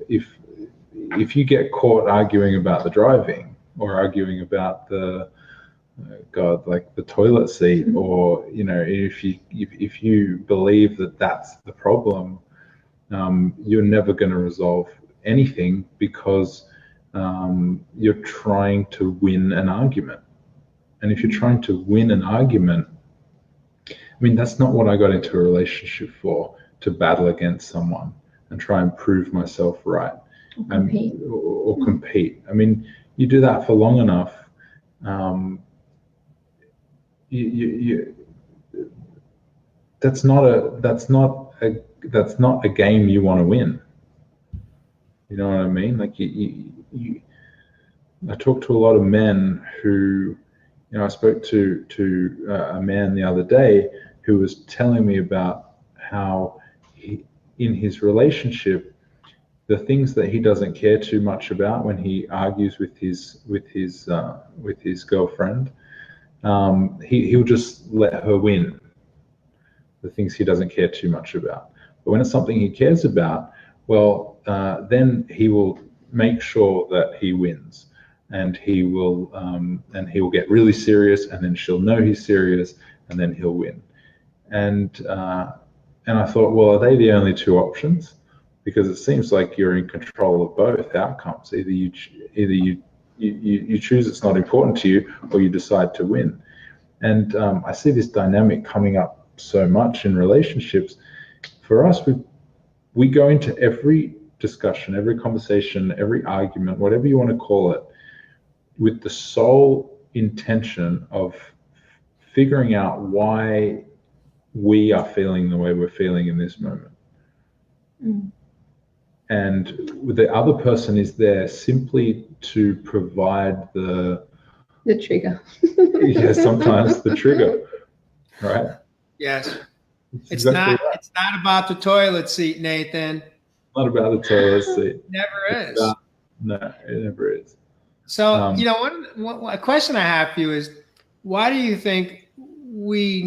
if you get caught arguing about the driving, or arguing about the like the toilet seat, or, you know, if you believe that that's the problem, you're never going to resolve anything, because you're trying to win an argument. And if you're trying to win an argument, I mean, that's not what I got into a relationship for, to battle against someone and try and prove myself right, or compete. I mean, you do that for long enough, that's not a game you want to win. You know what I mean? Like, I talk to a lot of men who, you know, I spoke to a man the other day who was telling me about how in his relationship, the things that he doesn't care too much about when he argues with his girlfriend, he'll just let her win. The things he doesn't care too much about. But when it's something he cares about, well, then he will make sure that he wins, and he will get really serious, and then she'll know he's serious, and then he'll win. And I thought, well, are they the only two options? Because it seems like you're in control of both outcomes. Either you choose it's not important to you, or you decide to win. And I see this dynamic coming up so much in relationships. For us, we go into every discussion, every conversation, every argument, whatever you want to call it, with the sole intention of figuring out why we are feeling the way we're feeling in this moment. And the other person is there simply to provide the trigger. Yeah, sometimes the trigger, right? Yes. It's exactly not. right. It's not about the toilet seat, Nathan. Not about the toilet seat. Never is. No, it never is. So, you know, one question I have for you is, why do you think we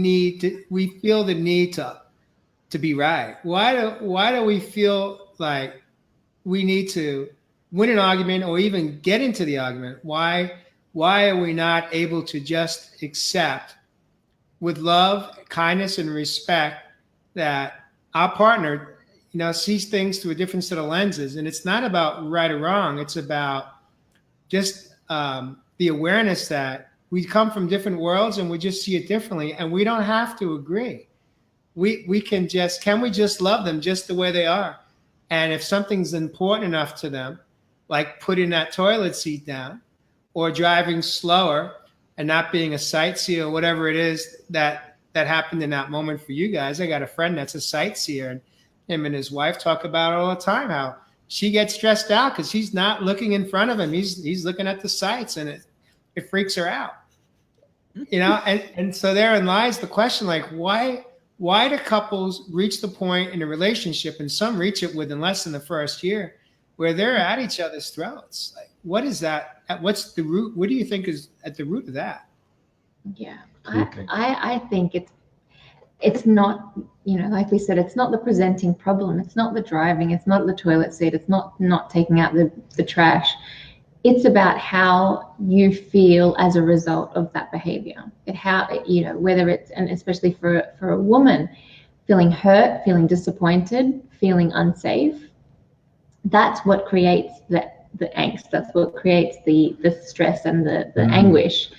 feel the need to be right? Why do we feel like we need to win an argument or even get into the argument? Why are we not able to just accept with love, kindness, and respect that our partner, you know, sees things through a different set of lenses? And it's not about right or wrong. It's about just the awareness that we come from different worlds and we just see it differently, and we don't have to agree. Can we just love them just the way they are? And if something's important enough to them, like putting that toilet seat down, or driving slower and not being a sightseer, or whatever it is that happened in that moment for you guys. I got a friend that's a sightseer, and him and his wife talk about it all the time, how she gets stressed out because he's not looking in front of him. He's looking at the sights, and it freaks her out. You know, and so therein lies the question, like, why do couples reach the point in a relationship, and some reach it within less than the first year, where they're at each other's throats? Like, what is that? What's the root? What do you think is at the root of that? Yeah, I think it's not, you know, like we said, it's not the presenting problem. It's not the driving. It's not the toilet seat. It's not taking out the trash. It's about how you feel as a result of that behavior. Whether it's, and especially for a woman, feeling hurt, feeling disappointed, feeling unsafe. That's what creates the angst. That's what creates the stress and the anguish.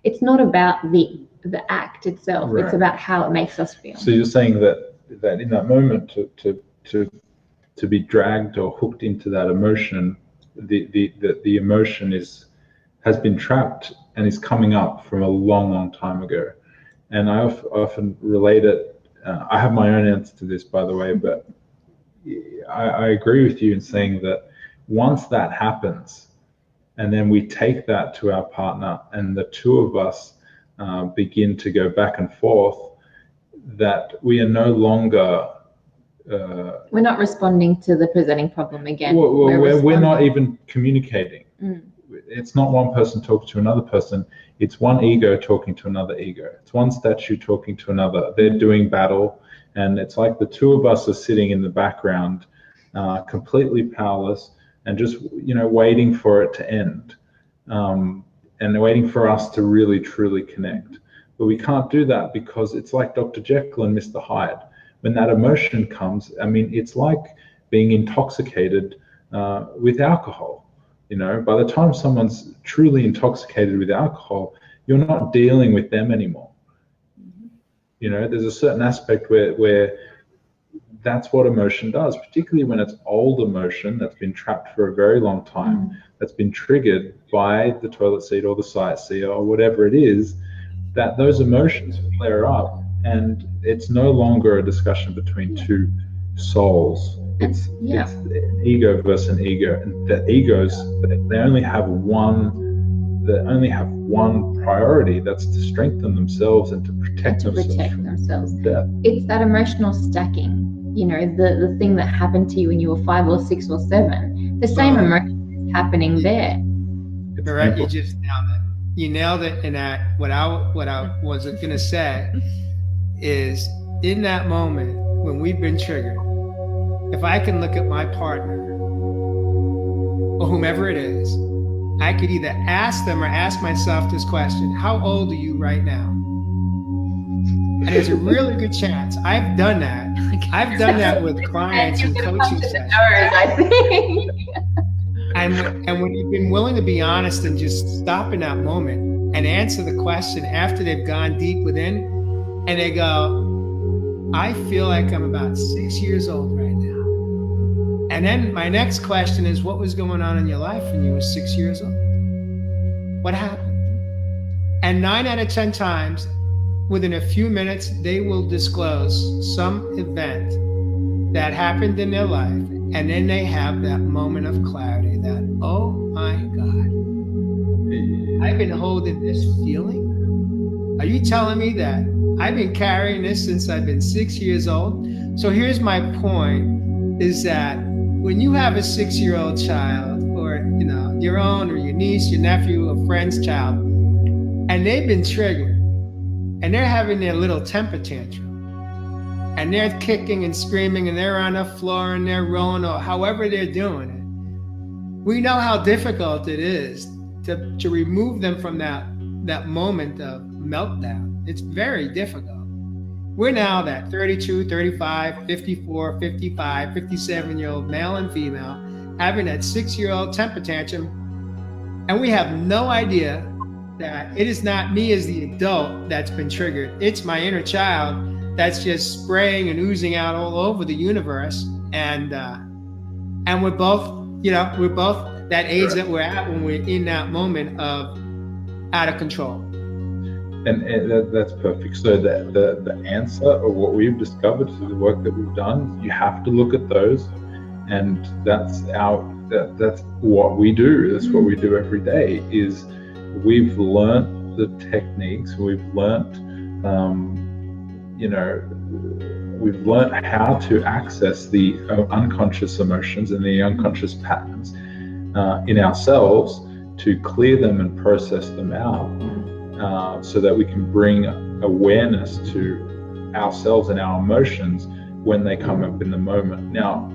It's not about the act itself. Right. It's about how it makes us feel. So you're saying that in that moment to be dragged or hooked into that emotion, the emotion has been trapped and is coming up from a long time ago. And I often relate it. I have my own answer to this, by the way, but I agree with you in saying that once that happens, and then we take that to our partner, and the two of us begin to go back and forth, that we are no longer we're not responding to the presenting problem again. We're not even communicating. Mm. It's not one person talking to another person. It's one ego talking to another ego. It's one statue talking to another. They're doing battle, and it's like the two of us are sitting in the background, completely powerless, and just waiting for it to end, and waiting for us to really truly connect. But we can't do that because it's like Dr. Jekyll and Mr. Hyde. When that emotion comes, I mean, it's like being intoxicated with alcohol. By the time someone's truly intoxicated with alcohol, you're not dealing with them anymore. There's a certain aspect where that's what emotion does, particularly when it's old emotion that's been trapped for a very long time, that's been triggered by the toilet seat or the sightseer or whatever it is, that those emotions flare up, and it's no longer a discussion between two souls. It's an ego versus an ego, and the egos, they only have one priority, that's to strengthen themselves and to protect themselves. Death. It's that emotional stacking, the thing that happened to you when you were 5 or 6 or 7, the same emotion is happening there. Mirette, you just nailed it. You nailed it. And that what I was going to say is, in that moment when we've been triggered, if I can look at my partner or whomever it is, I could either ask them or ask myself this question: how old are you right now? And there's a really good chance I've done that. I've done that with clients and coaching sessions. I think. And when you've been willing to be honest and just stop in that moment and answer the question after they've gone deep within, and they go, I feel like I'm about 6 years old right now. And then my next question is, what was going on in your life when you were 6 years old? What happened? And 9 out of 10 times, within a few minutes, they will disclose some event that happened in their life. And then they have that moment of clarity that, oh my God, I've been holding this feeling. Are you telling me that I've been carrying this since I've been 6 years old? So here's my point, is that when you have a 6-year-old child, or your own, or your niece, your nephew, a friend's child, and they've been triggered, and they're having their little temper tantrum, and they're kicking and screaming, and they're on the floor, and they're rolling, or however they're doing it, we know how difficult it is to remove them from that moment of meltdown. It's very difficult. We're now that 32, 35, 54, 55, 57-year-old male and female having that 6-year-old temper tantrum, and we have no idea that it is not me as the adult that's been triggered. It's my inner child that's just spraying and oozing out all over the universe. And we're both that age that we're at when we're in that moment of out of control. And that's perfect. So the answer, or what we've discovered through the work that we've done, you have to look at those, and that's what we do. That's what we do every day. Is we've learnt the techniques. We've learnt, we've learnt how to access the unconscious emotions and the unconscious patterns in ourselves, to clear them and process them out, so that we can bring awareness to ourselves and our emotions when they come up in the moment. Now,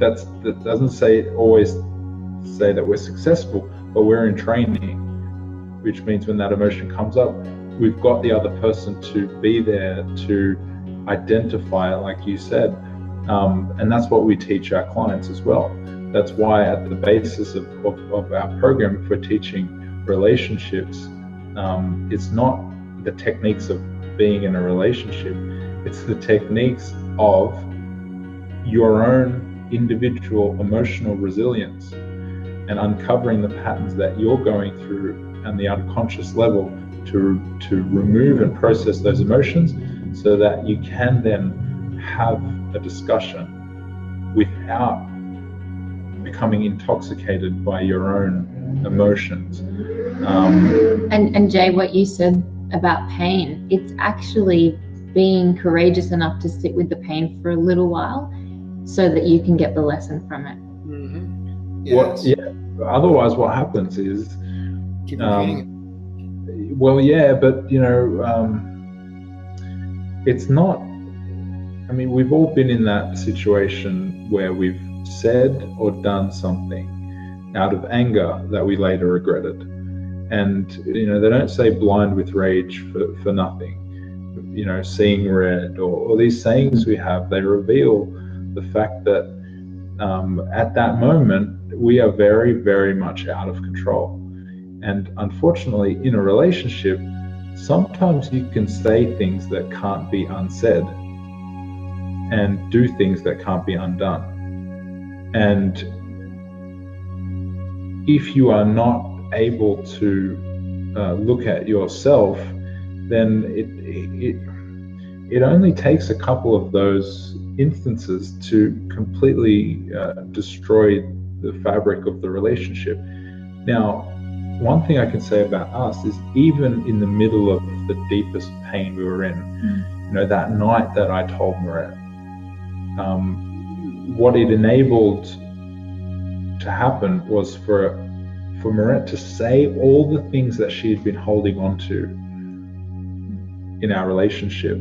that doesn't always say that we're successful, but we're in training, which means when that emotion comes up, we've got the other person to be there to identify it, like you said. And that's what we teach our clients as well, That's why at the basis of our program, if we're teaching relationships, it's not the techniques of being in a relationship, it's the techniques of your own individual emotional resilience and uncovering the patterns that you're going through on the unconscious level to remove and process those emotions so that you can then have a discussion without becoming intoxicated by your own emotions. And Jay, what you said about pain, it's actually being courageous enough to sit with the pain for a little while so that you can get the lesson from it. Mm-hmm. Yes. Otherwise what happens is Keep repeating it. well, yeah, but it's not, I mean, we've all been in that situation where we've said or done something out of anger that we later regretted. And, they don't say blind with rage for nothing. Seeing red or these sayings we have, they reveal the fact that at that moment, we are very, very much out of control. And unfortunately, in a relationship, sometimes you can say things that can't be unsaid and do things that can't be undone. And if you are not able to look at yourself, then it only takes a couple of those instances to completely destroy the fabric of the relationship. Now, one thing I can say about us is even in the middle of the deepest pain we were in, that night that I told Mirette, what it enabled to happen was for Mirette to say all the things that she had been holding on to in our relationship,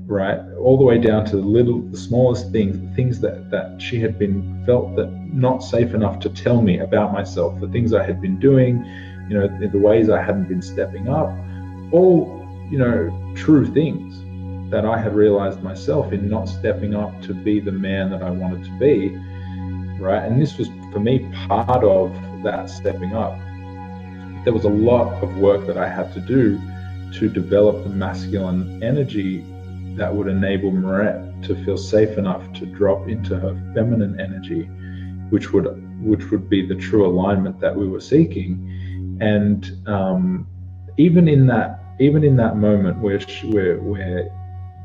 right? All the way down to the smallest things that she had felt that not safe enough to tell me about myself, the things I had been doing, the ways I hadn't been stepping up, all, true things that I had realized myself in not stepping up to be the man that I wanted to be, right? And this was, for me, part of that stepping up. There was a lot of work that I had to do to develop the masculine energy that would enable Mirette to feel safe enough to drop into her feminine energy, which would be the true alignment that we were seeking. And even in that moment where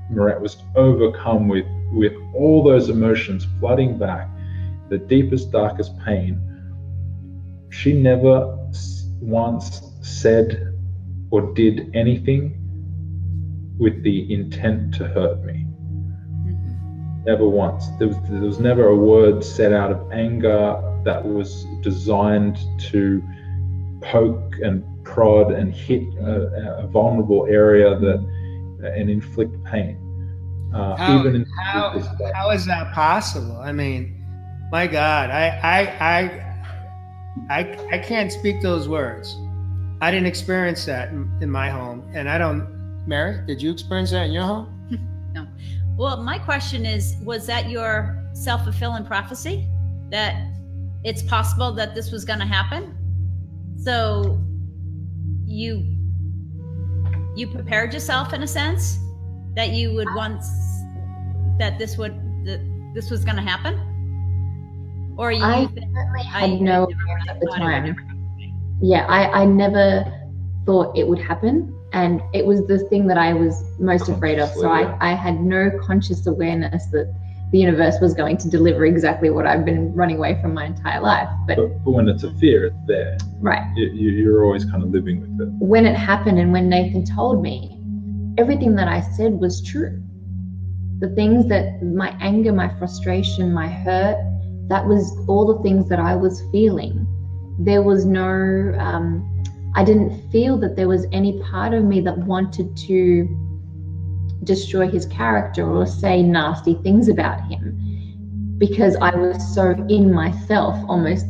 Mirette was overcome with all those emotions flooding back, the deepest, darkest pain, she never once said or did anything with the intent to hurt me. Never once. There was never a word said out of anger that was designed to poke and prod and hit a vulnerable area and inflict pain. How is that possible? I mean, my God, I can't speak those words. I didn't experience that in my home, and I don't. Mary, did you experience that in your home? No. Well, my question is, was that your self-fulfilling prophecy that it's possible that this was going to happen? So you prepared yourself in a sense that you would that this was going to happen? Or I definitely had no awareness at the time. Yeah, I never thought it would happen. And it was the thing that I was most afraid of. So I had no conscious awareness that the universe was going to deliver exactly what I've been running away from my entire life. But when it's a fear, it's there. Right. You're always kind of living with it. When it happened and when Nathan told me, everything that I said was true. The things that my anger, my frustration, my hurt, that was all the things that I was feeling. There was no, I didn't feel that there was any part of me that wanted to destroy his character or say nasty things about him, because I was so in myself, almost,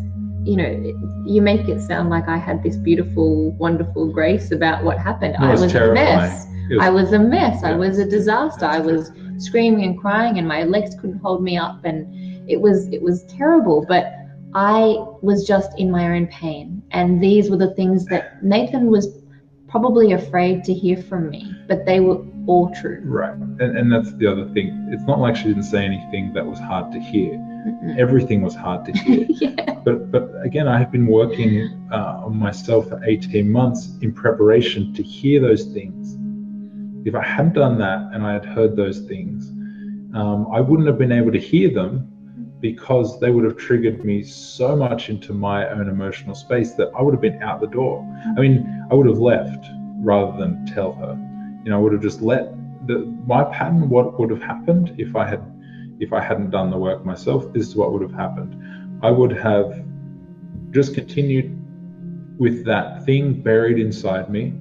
you make it sound like I had this beautiful, wonderful grace about what happened. I was a mess. I was a mess. I was a disaster. I was screaming and crying and my legs couldn't hold me up, and it was terrible. But I was just in my own pain. And these were the things that Nathan was probably afraid to hear from me, but they were all true. Right. And that's the other thing. It's not like she didn't say anything that was hard to hear. Mm-mm. Everything was hard to hear. Yeah. But again, I have been working on myself for 18 months in preparation to hear those things. If I hadn't done that and I had heard those things, I wouldn't have been able to hear them, because they would have triggered me so much into my own emotional space that I would have been out the door. I mean, I would have left rather than tell her. You know, I would have just let my pattern, what would have happened if I hadn't done the work myself, this is what would have happened. I would have just continued with that thing buried inside me,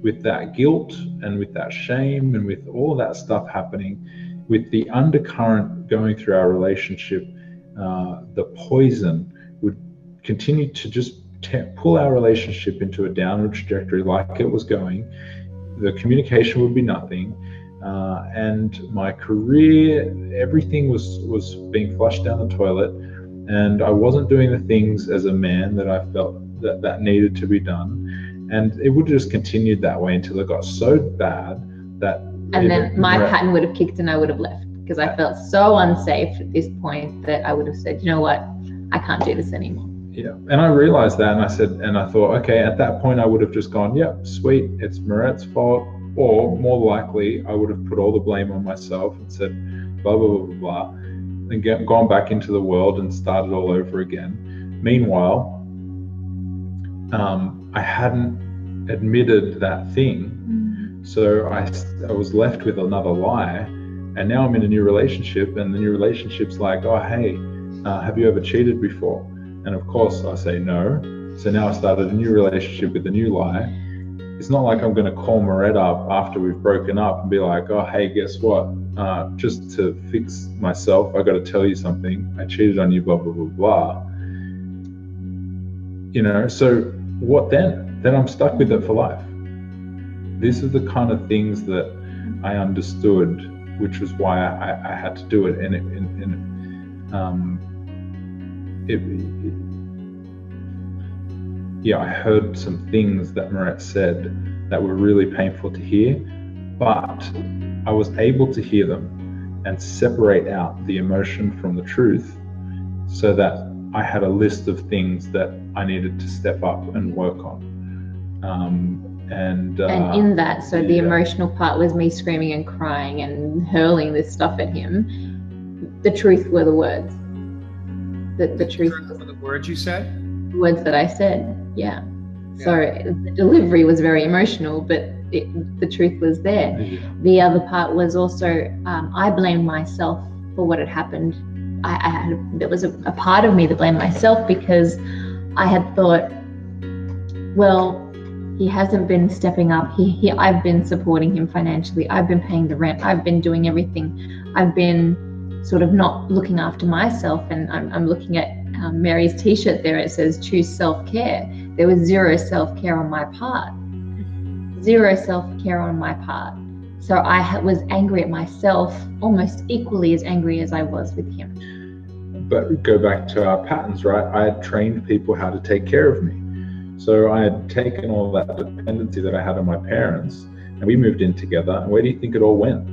with that guilt and with that shame and with all that stuff happening, with the undercurrent going through our relationship. The poison would continue to just pull our relationship into a downward trajectory like it was going. The communication would be nothing. And my career, everything was being flushed down the toilet, and I wasn't doing the things as a man that I felt that needed to be done. And it would have just continued that way until it got so bad that... And then my pattern would have kicked and I would have left, because I felt so unsafe at this point that I would have said, you know what, I can't do this anymore. Yeah, and I realized that, and I thought, okay, at that point I would have just gone, yep, sweet, it's Mirette's fault, or more likely I would have put all the blame on myself and said blah, blah, blah, blah, blah, and gone back into the world and started all over again. Meanwhile, I hadn't admitted that thing. So I was left with another lie, and now I'm in a new relationship, and the new relationship's like, oh, hey, have you ever cheated before? And of course I say no. So now I started a new relationship with a new lie. It's not like I'm going to call Mirette up after we've broken up and be like, oh, hey, guess what? Just to fix myself, I got to tell you something. I cheated on you, blah, blah, blah, blah. You know, so what then? Then I'm stuck with it for life. These are the kind of things that I understood, which was why I had to do it. And I heard some things that Mirette said that were really painful to hear, but I was able to hear them and separate out the emotion from the truth, so that I had a list of things that I needed to step up and work on. And in that, so the emotional part was me screaming and crying and hurling this stuff at him. The truth were the words. The truth were the words you said? The words that I said, yeah. So the delivery was very emotional, but the truth was there. Yeah. The other part was also, I blamed myself for what had happened. There was a part of me that blamed myself, because I had thought, well, he hasn't been stepping up. I've been supporting him financially. I've been paying the rent. I've been doing everything. I've been sort of not looking after myself. And I'm looking at Mary's t-shirt there. It says choose self-care. There was zero self-care on my part. Zero self-care on my part. So I was angry at myself, almost equally as angry as I was with him. But go back to our patterns, right? I had trained people how to take care of me. So I had taken all that dependency that I had on my parents, and we moved in together. And where do you think it all went?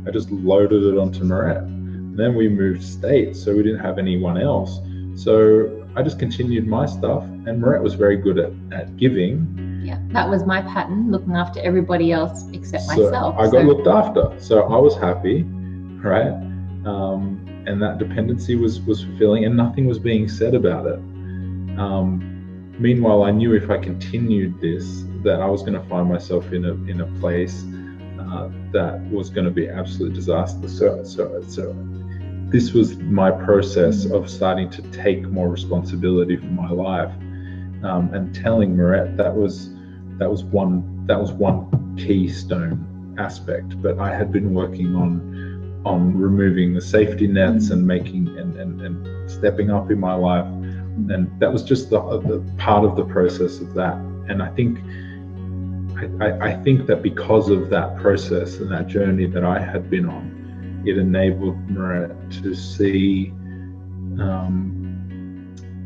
I just loaded it onto Mirette. And then we moved states, so we didn't have anyone else. So I just continued my stuff, and Mirette was very good at giving. Yeah, that was my pattern, looking after everybody else except myself. I got looked after, so I was happy, right? And that dependency was fulfilling, and nothing was being said about it. Meanwhile, I knew if I continued this, that I was going to find myself in a place that was going to be absolute disaster. So this was my process of starting to take more responsibility for my life, and telling Mirette that was one keystone aspect. But I had been working on removing the safety nets and making and stepping up in my life. And that was just the part of the process of that. And I think that because of that process and that journey that I had been on, it enabled Mirette to see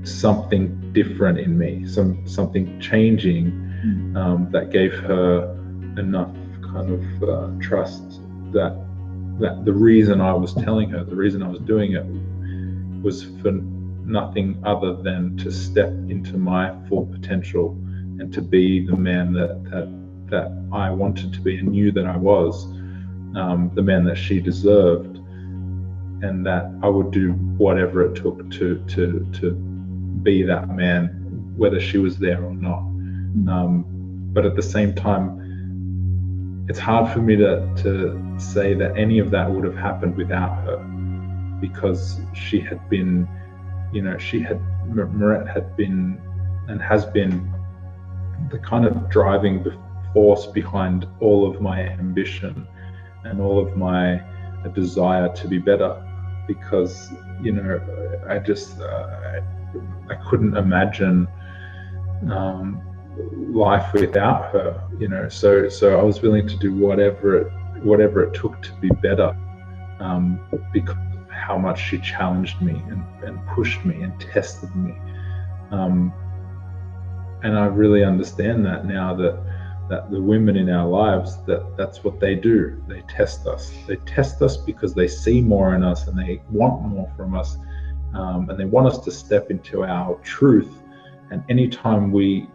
something different in me, something changing, that gave her enough kind of trust that the reason I was telling her, the reason I was doing it, was for nothing other than to step into my full potential and to be the man that I wanted to be and knew that I was, the man that she deserved, and that I would do whatever it took to be that man, whether she was there or not. But at the same time, it's hard for me to say that any of that would have happened without her, because she had been, Mirette had been and has been the kind of driving force behind all of my ambition and all of my desire to be better, because I just I couldn't imagine life without her, so I was willing to do whatever it took to be better, because of how much she challenged me and pushed me and tested me, and I really understand that now, that the women in our lives, that's what they do. They test us because they see more in us and they want more from us, and they want us to step into our truth. And anytime we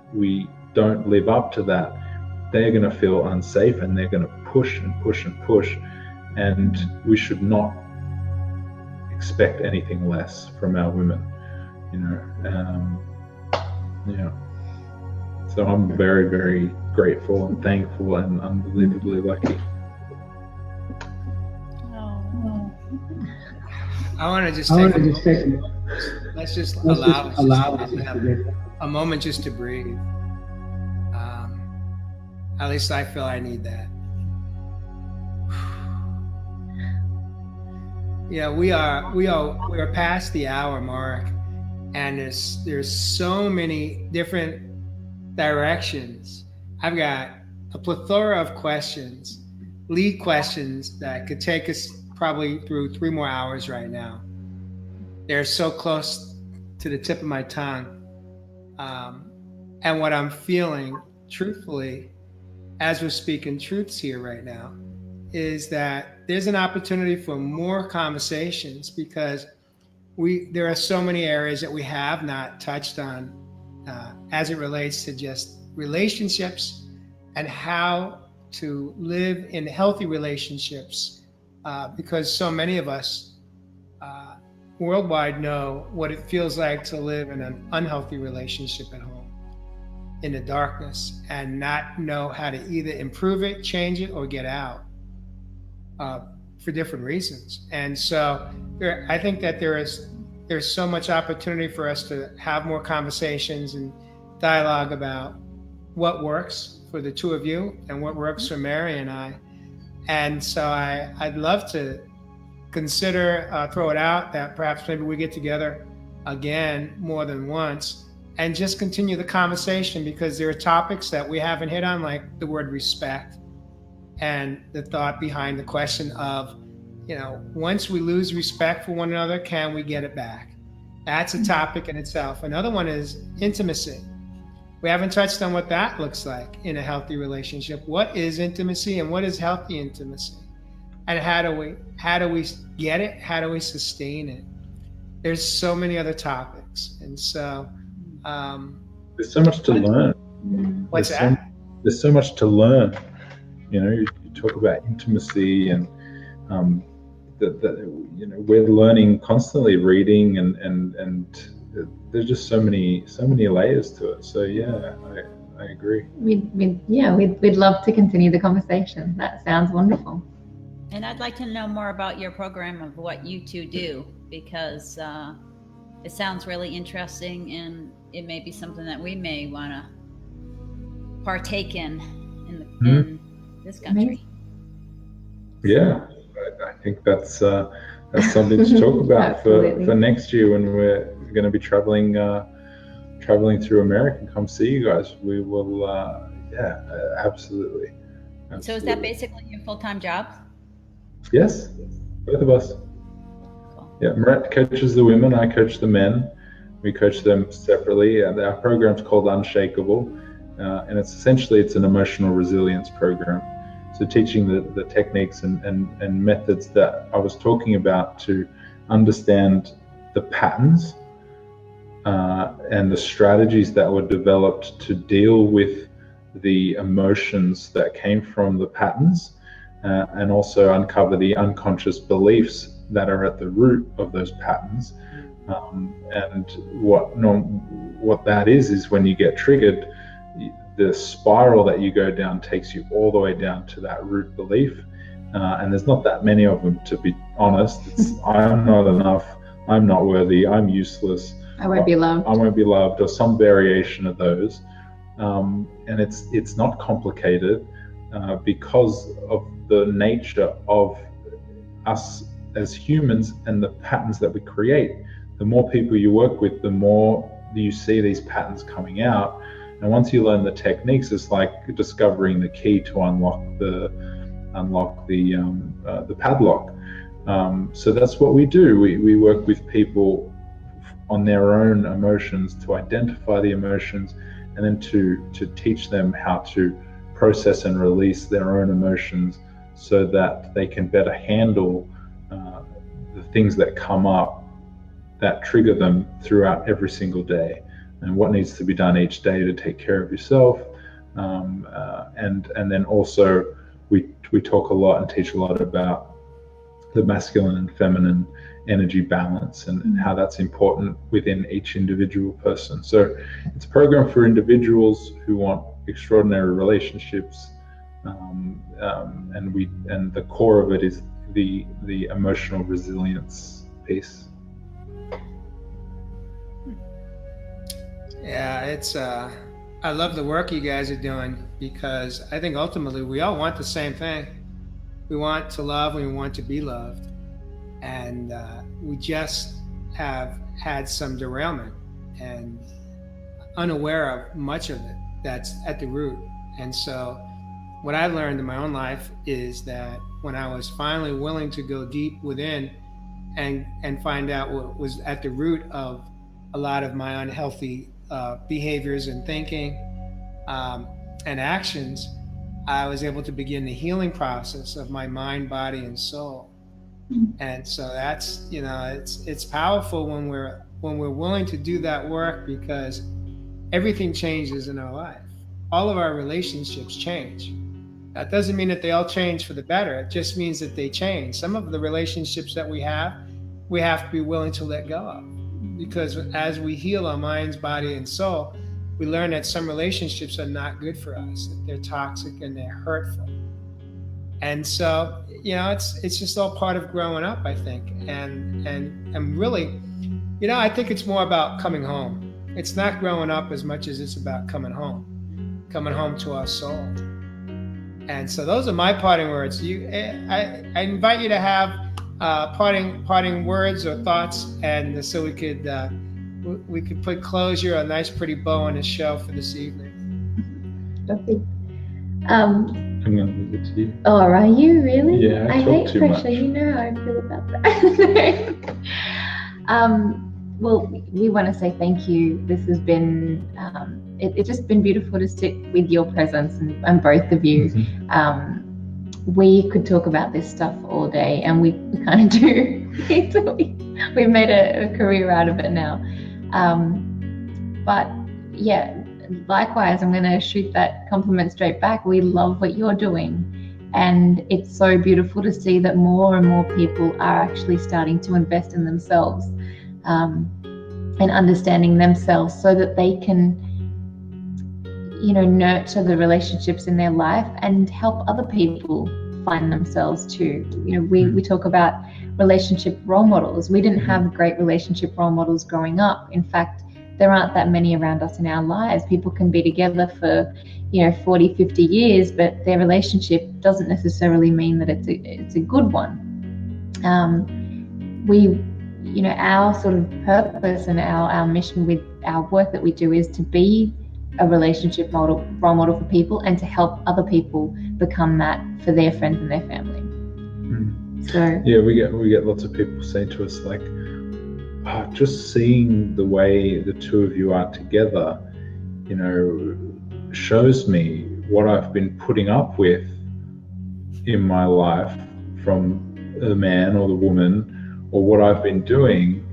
don't live up to that, they're going to feel unsafe and they're going to push and push and push, and we should not expect anything less from our women, So I'm very, very grateful and thankful and unbelievably lucky. I want to just take let's just allow us to have a moment just to breathe. At least I feel I need that. Yeah, we are past the hour mark, and there's so many different directions. I've got a plethora of questions, lead questions that could take us probably through 3 more hours right now. They're so close to the tip of my tongue. And what I'm feeling, truthfully, as we're speaking truths here right now, is that there's an opportunity for more conversations, because there are so many areas that we have not touched on as it relates to just relationships and how to live in healthy relationships, because so many of us worldwide know what it feels like to live in an unhealthy relationship at home in the darkness and not know how to either improve it, change it, or get out for different reasons. And so I think that there's so much opportunity for us to have more conversations and dialogue about what works for the two of you and what works for Mary and I. And so I'd love to consider, throw it out that perhaps maybe we get together again more than once and just continue the conversation, because there are topics that we haven't hit on, like the word respect and the thought behind the question of, once we lose respect for one another, can we get it back? That's a topic in itself. Another one is intimacy. We haven't touched on what that looks like in a healthy relationship. What is intimacy and what is healthy intimacy? And how do we get it? How do we sustain it? There's so many other topics. And so there's so much to learn. What's that? There's so much to learn. You talk about intimacy, and we're learning constantly, reading, and there's just so many layers to it. So yeah, I agree. We'd love to continue the conversation. That sounds wonderful. And I'd like to know more about your program, of what you two do, because it sounds really interesting, and it may be something that we may want to partake in this country. Yeah, I think that's something to talk about for next year, when we're going to be traveling through America. Come see you guys. We will, absolutely. So is that basically your full-time job? Yes, both of us. Cool. Yeah, Mirette coaches the women, I coach the men. We coach them separately. Our program's called Unshakable, and it's an emotional resilience program. So teaching the techniques and methods that I was talking about to understand the patterns and the strategies that were developed to deal with the emotions that came from the patterns, and also uncover the unconscious beliefs that are at the root of those patterns. And what that is when you get triggered, the spiral that you go down takes you all the way down to that root belief. And there's not that many of them, to be honest. It's I'm not enough, I'm not worthy, I'm useless, I won't be loved. I won't be loved, or some variation of those. And it's not complicated because of the nature of us as humans and the patterns that we create. The more people you work with, the more you see these patterns coming out. And once you learn the techniques, it's like discovering the key to unlock the padlock. So that's what we do. We work with people on their own emotions, to identify the emotions, and then to teach them how to process and release their own emotions so that they can better handle the things that come up that trigger them throughout every single day, and what needs to be done each day to take care of yourself. And then also we talk a lot and teach a lot about the masculine and feminine energy balance and how that's important within each individual person. So it's a program for individuals who want extraordinary relationships, and the core of it is the emotional resilience piece. Yeah, it's I love the work you guys are doing, because I think ultimately we all want the same thing. We want to love, we want to be loved, and we just have had some derailment and unaware of much of it that's at the root. And so what I learned in my own life is that when I was finally willing to go deep within and find out what was at the root of a lot of my unhealthy behaviors and thinking and actions, I was able to begin the healing process of my mind, body, and soul. And so that's, it's powerful when we're willing to do that work, because everything changes in our life. All of our relationships change. That doesn't mean that they all change for the better. It just means that they change. Some of the relationships that we have to be willing to let go of, because as we heal our minds, body, and soul, we learn that some relationships are not good for us, that they're toxic and they're hurtful. And so, it's just all part of growing up, I think. And really, I think it's more about coming home. It's not growing up as much as it's about coming home to our soul. And so those are my parting words. I invite you to have parting words or thoughts, and so we could put closure, a nice pretty bow on the show for this evening. Lovely. I'm going to leave it to you. Oh, are you really? Yeah, I hate talk too pressure. much. You know how I feel about that. Well, we want to say thank you. This has been, it's just been beautiful to sit with your presence and both of you. Mm-hmm. We could talk about this stuff all day, and we kind of do. We've made a career out of it now. But yeah, likewise, I'm going to shoot that compliment straight back. We love what you're doing, and it's so beautiful to see that more and more people are actually starting to invest in themselves, and understanding themselves so that they can, nurture the relationships in their life and help other people find themselves too. We talk about relationship role models. We didn't have great relationship role models growing up. In fact, there aren't that many around us in our lives. People can be together for 40, 50 years, but their relationship doesn't necessarily mean that it's a good one. Our sort of purpose and our mission with our work that we do is to be a relationship role model for people, and to help other people become that for their friends and their family. So yeah, we get lots of people say to us, like, just seeing the way the two of you are together, you know, shows me what I've been putting up with in my life from the man or the woman, or what I've been doing.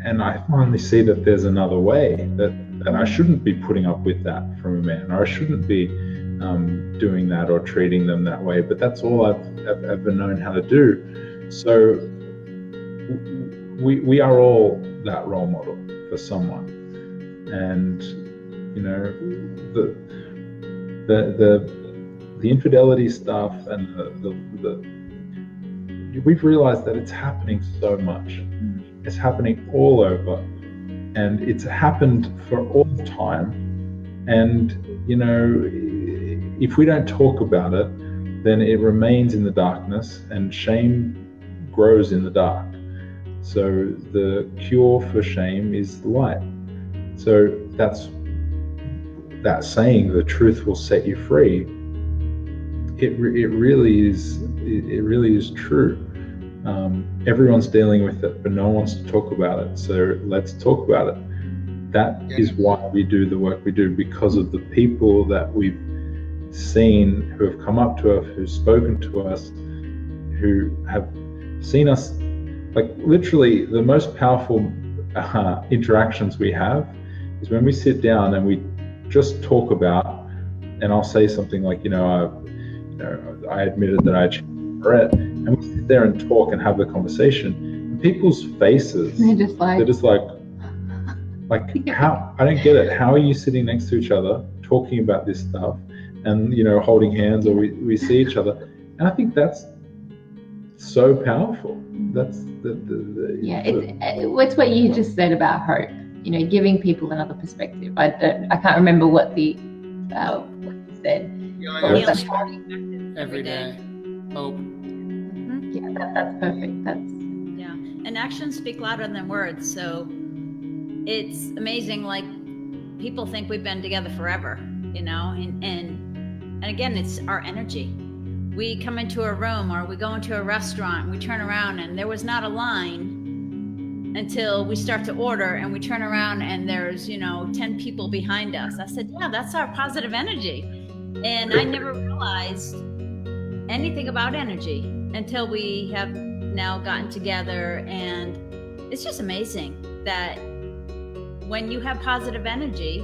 And I finally see that there's another way, that I shouldn't be putting up with that from a man, or I shouldn't be doing that or treating them that way. But that's all I've ever known how to do. So we are all that role model for someone. And you know, the infidelity stuff, and we've realized that it's happening so much. It's happening all over, and it's happened for all time. And you know, if we don't talk about it, then it remains in the darkness, and shame grows in the dark. So the cure for shame is the light. So that's that saying, the truth will set you free. It really is true. Everyone's dealing with it, but no one wants to talk about it. So let's talk about it. That is why we do the work we do, because of the people that we've seen, who have come up to us, who've spoken to us, who have seen us. Like literally, the most powerful interactions we have is when we sit down and we just talk about, and I'll say something like, I admitted that I cheated on Mirette, and we sit there and talk and have the conversation, and people's faces, they're just like how, I don't get it. How are you sitting next to each other talking about this stuff, and holding hands, or we see each other? And I think that's so powerful. That's it's what you just said about hope. Giving people another perspective. I can't remember what you said. Every day. Hope. Mm-hmm. Yeah, that's perfect. And actions speak louder than words. So it's amazing. Like, people think we've been together forever, and again, it's our energy. We come into a room, or we go into a restaurant, and we turn around and there was not a line until we start to order, and we turn around and there's 10 people behind us. I said, yeah, that's our positive energy. And I never realized anything about energy until we have now gotten together. And it's just amazing that when you have positive energy,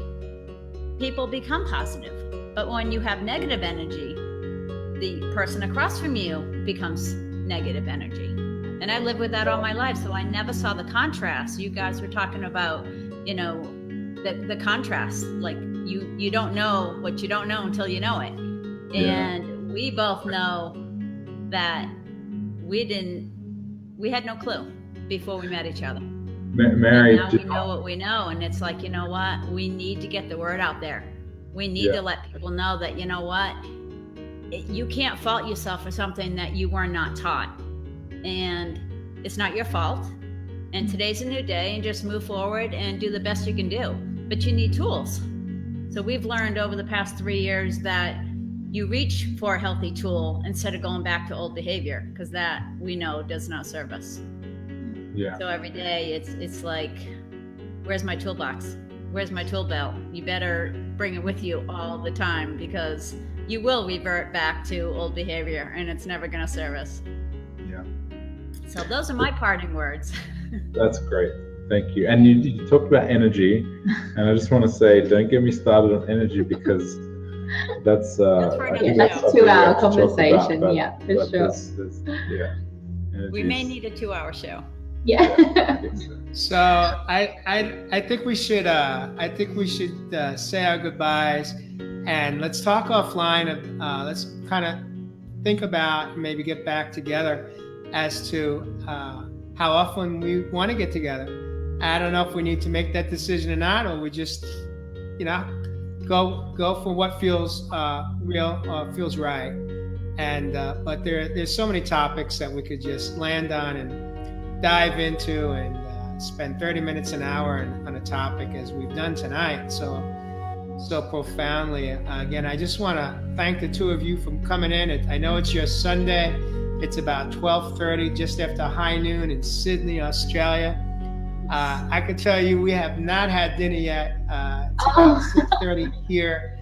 people become positive. But when you have negative energy, the person across from you becomes negative energy. And I lived with that all my life, so I never saw the contrast. You guys were talking about, the contrast. Like, you don't know what you don't know until you know it. Yeah. And we both know that we had no clue before we met each other. Mary, now we know what we know, and it's like, what? We need to get the word out there. We need to let people know that, you can't fault yourself for something that you were not taught. And it's not your fault. And today's a new day, and just move forward and do the best you can do. But you need tools. So we've learned over the past 3 years that you reach for a healthy tool instead of going back to old behavior, because that we know does not serve us. Yeah. So every day it's like, where's my toolbox? Where's my tool belt? You better bring it with you all the time, because you will revert back to old behavior, and it's never going to serve us. Yeah. So those are my parting words. That's great. Thank you. And you talked about energy, and I just want to say, don't get me started on energy, because that's 2-hour conversation. For sure. We may need a 2-hour show. Yeah. So I think we should say our goodbyes, and let's talk offline. Let's kind of think about, maybe get back together as to how often we want to get together. I don't know if we need to make that decision or not, or we just, go for what feels real or feels right. And but there's so many topics that we could just land on and dive into, and spend 30 minutes, an hour on a topic, as we've done tonight. So profoundly. Again, I just want to thank the two of you for coming in. I know it's your Sunday. It's about 12:30, just after high noon in Sydney, Australia. I can tell you we have not had dinner yet. It's about 6:30 here.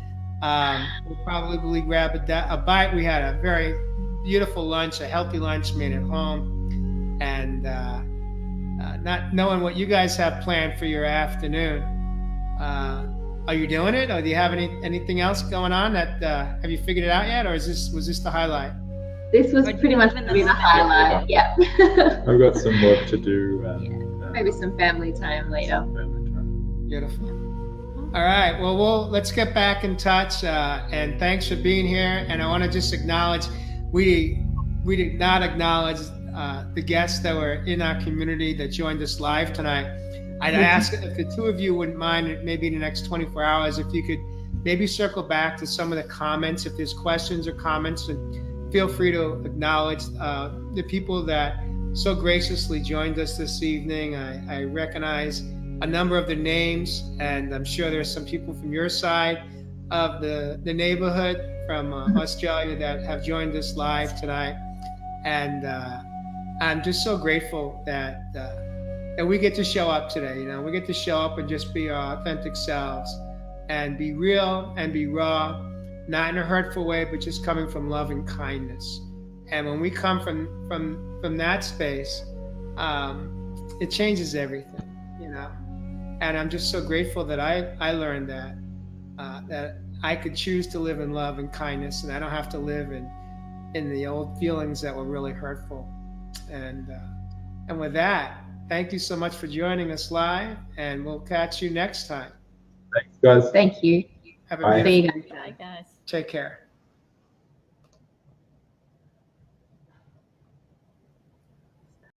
We'll probably grab a bite. We had a very beautiful lunch, a healthy lunch made at home. And not knowing what you guys have planned for your afternoon. Are you doing it, or do you have anything else going on? That have you figured it out yet, or was this the highlight? This was pretty much going to be the highlight. Yeah. I've got some work to do. Maybe some family time later. Beautiful. All right. Well, let's get back in touch. And thanks for being here. And I want to just acknowledge we did not acknowledge the guests that were in our community that joined us live tonight. I'd ask if the two of you wouldn't mind, maybe in the next 24 hours, if you could maybe circle back to some of the comments, if there's questions or comments, and feel free to acknowledge the people that so graciously joined us this evening. I recognize a number of the names, and I'm sure there's some people from your side of the neighborhood from Australia that have joined us live tonight. And I'm just so grateful that we get to show up today. You know, we get to show up and just be our authentic selves and be real and be raw, not in a hurtful way, but just coming from love and kindness. And when we come from that space, it changes everything, you know. And I'm just so grateful that I learned that I could choose to live in love and kindness, and I don't have to live in the old feelings that were really hurtful. And with that, thank you so much for joining us live, and we'll catch you next time. Thanks, guys. Thank you. Have a Bye. beautiful See you guys. Bye, guys. Take care.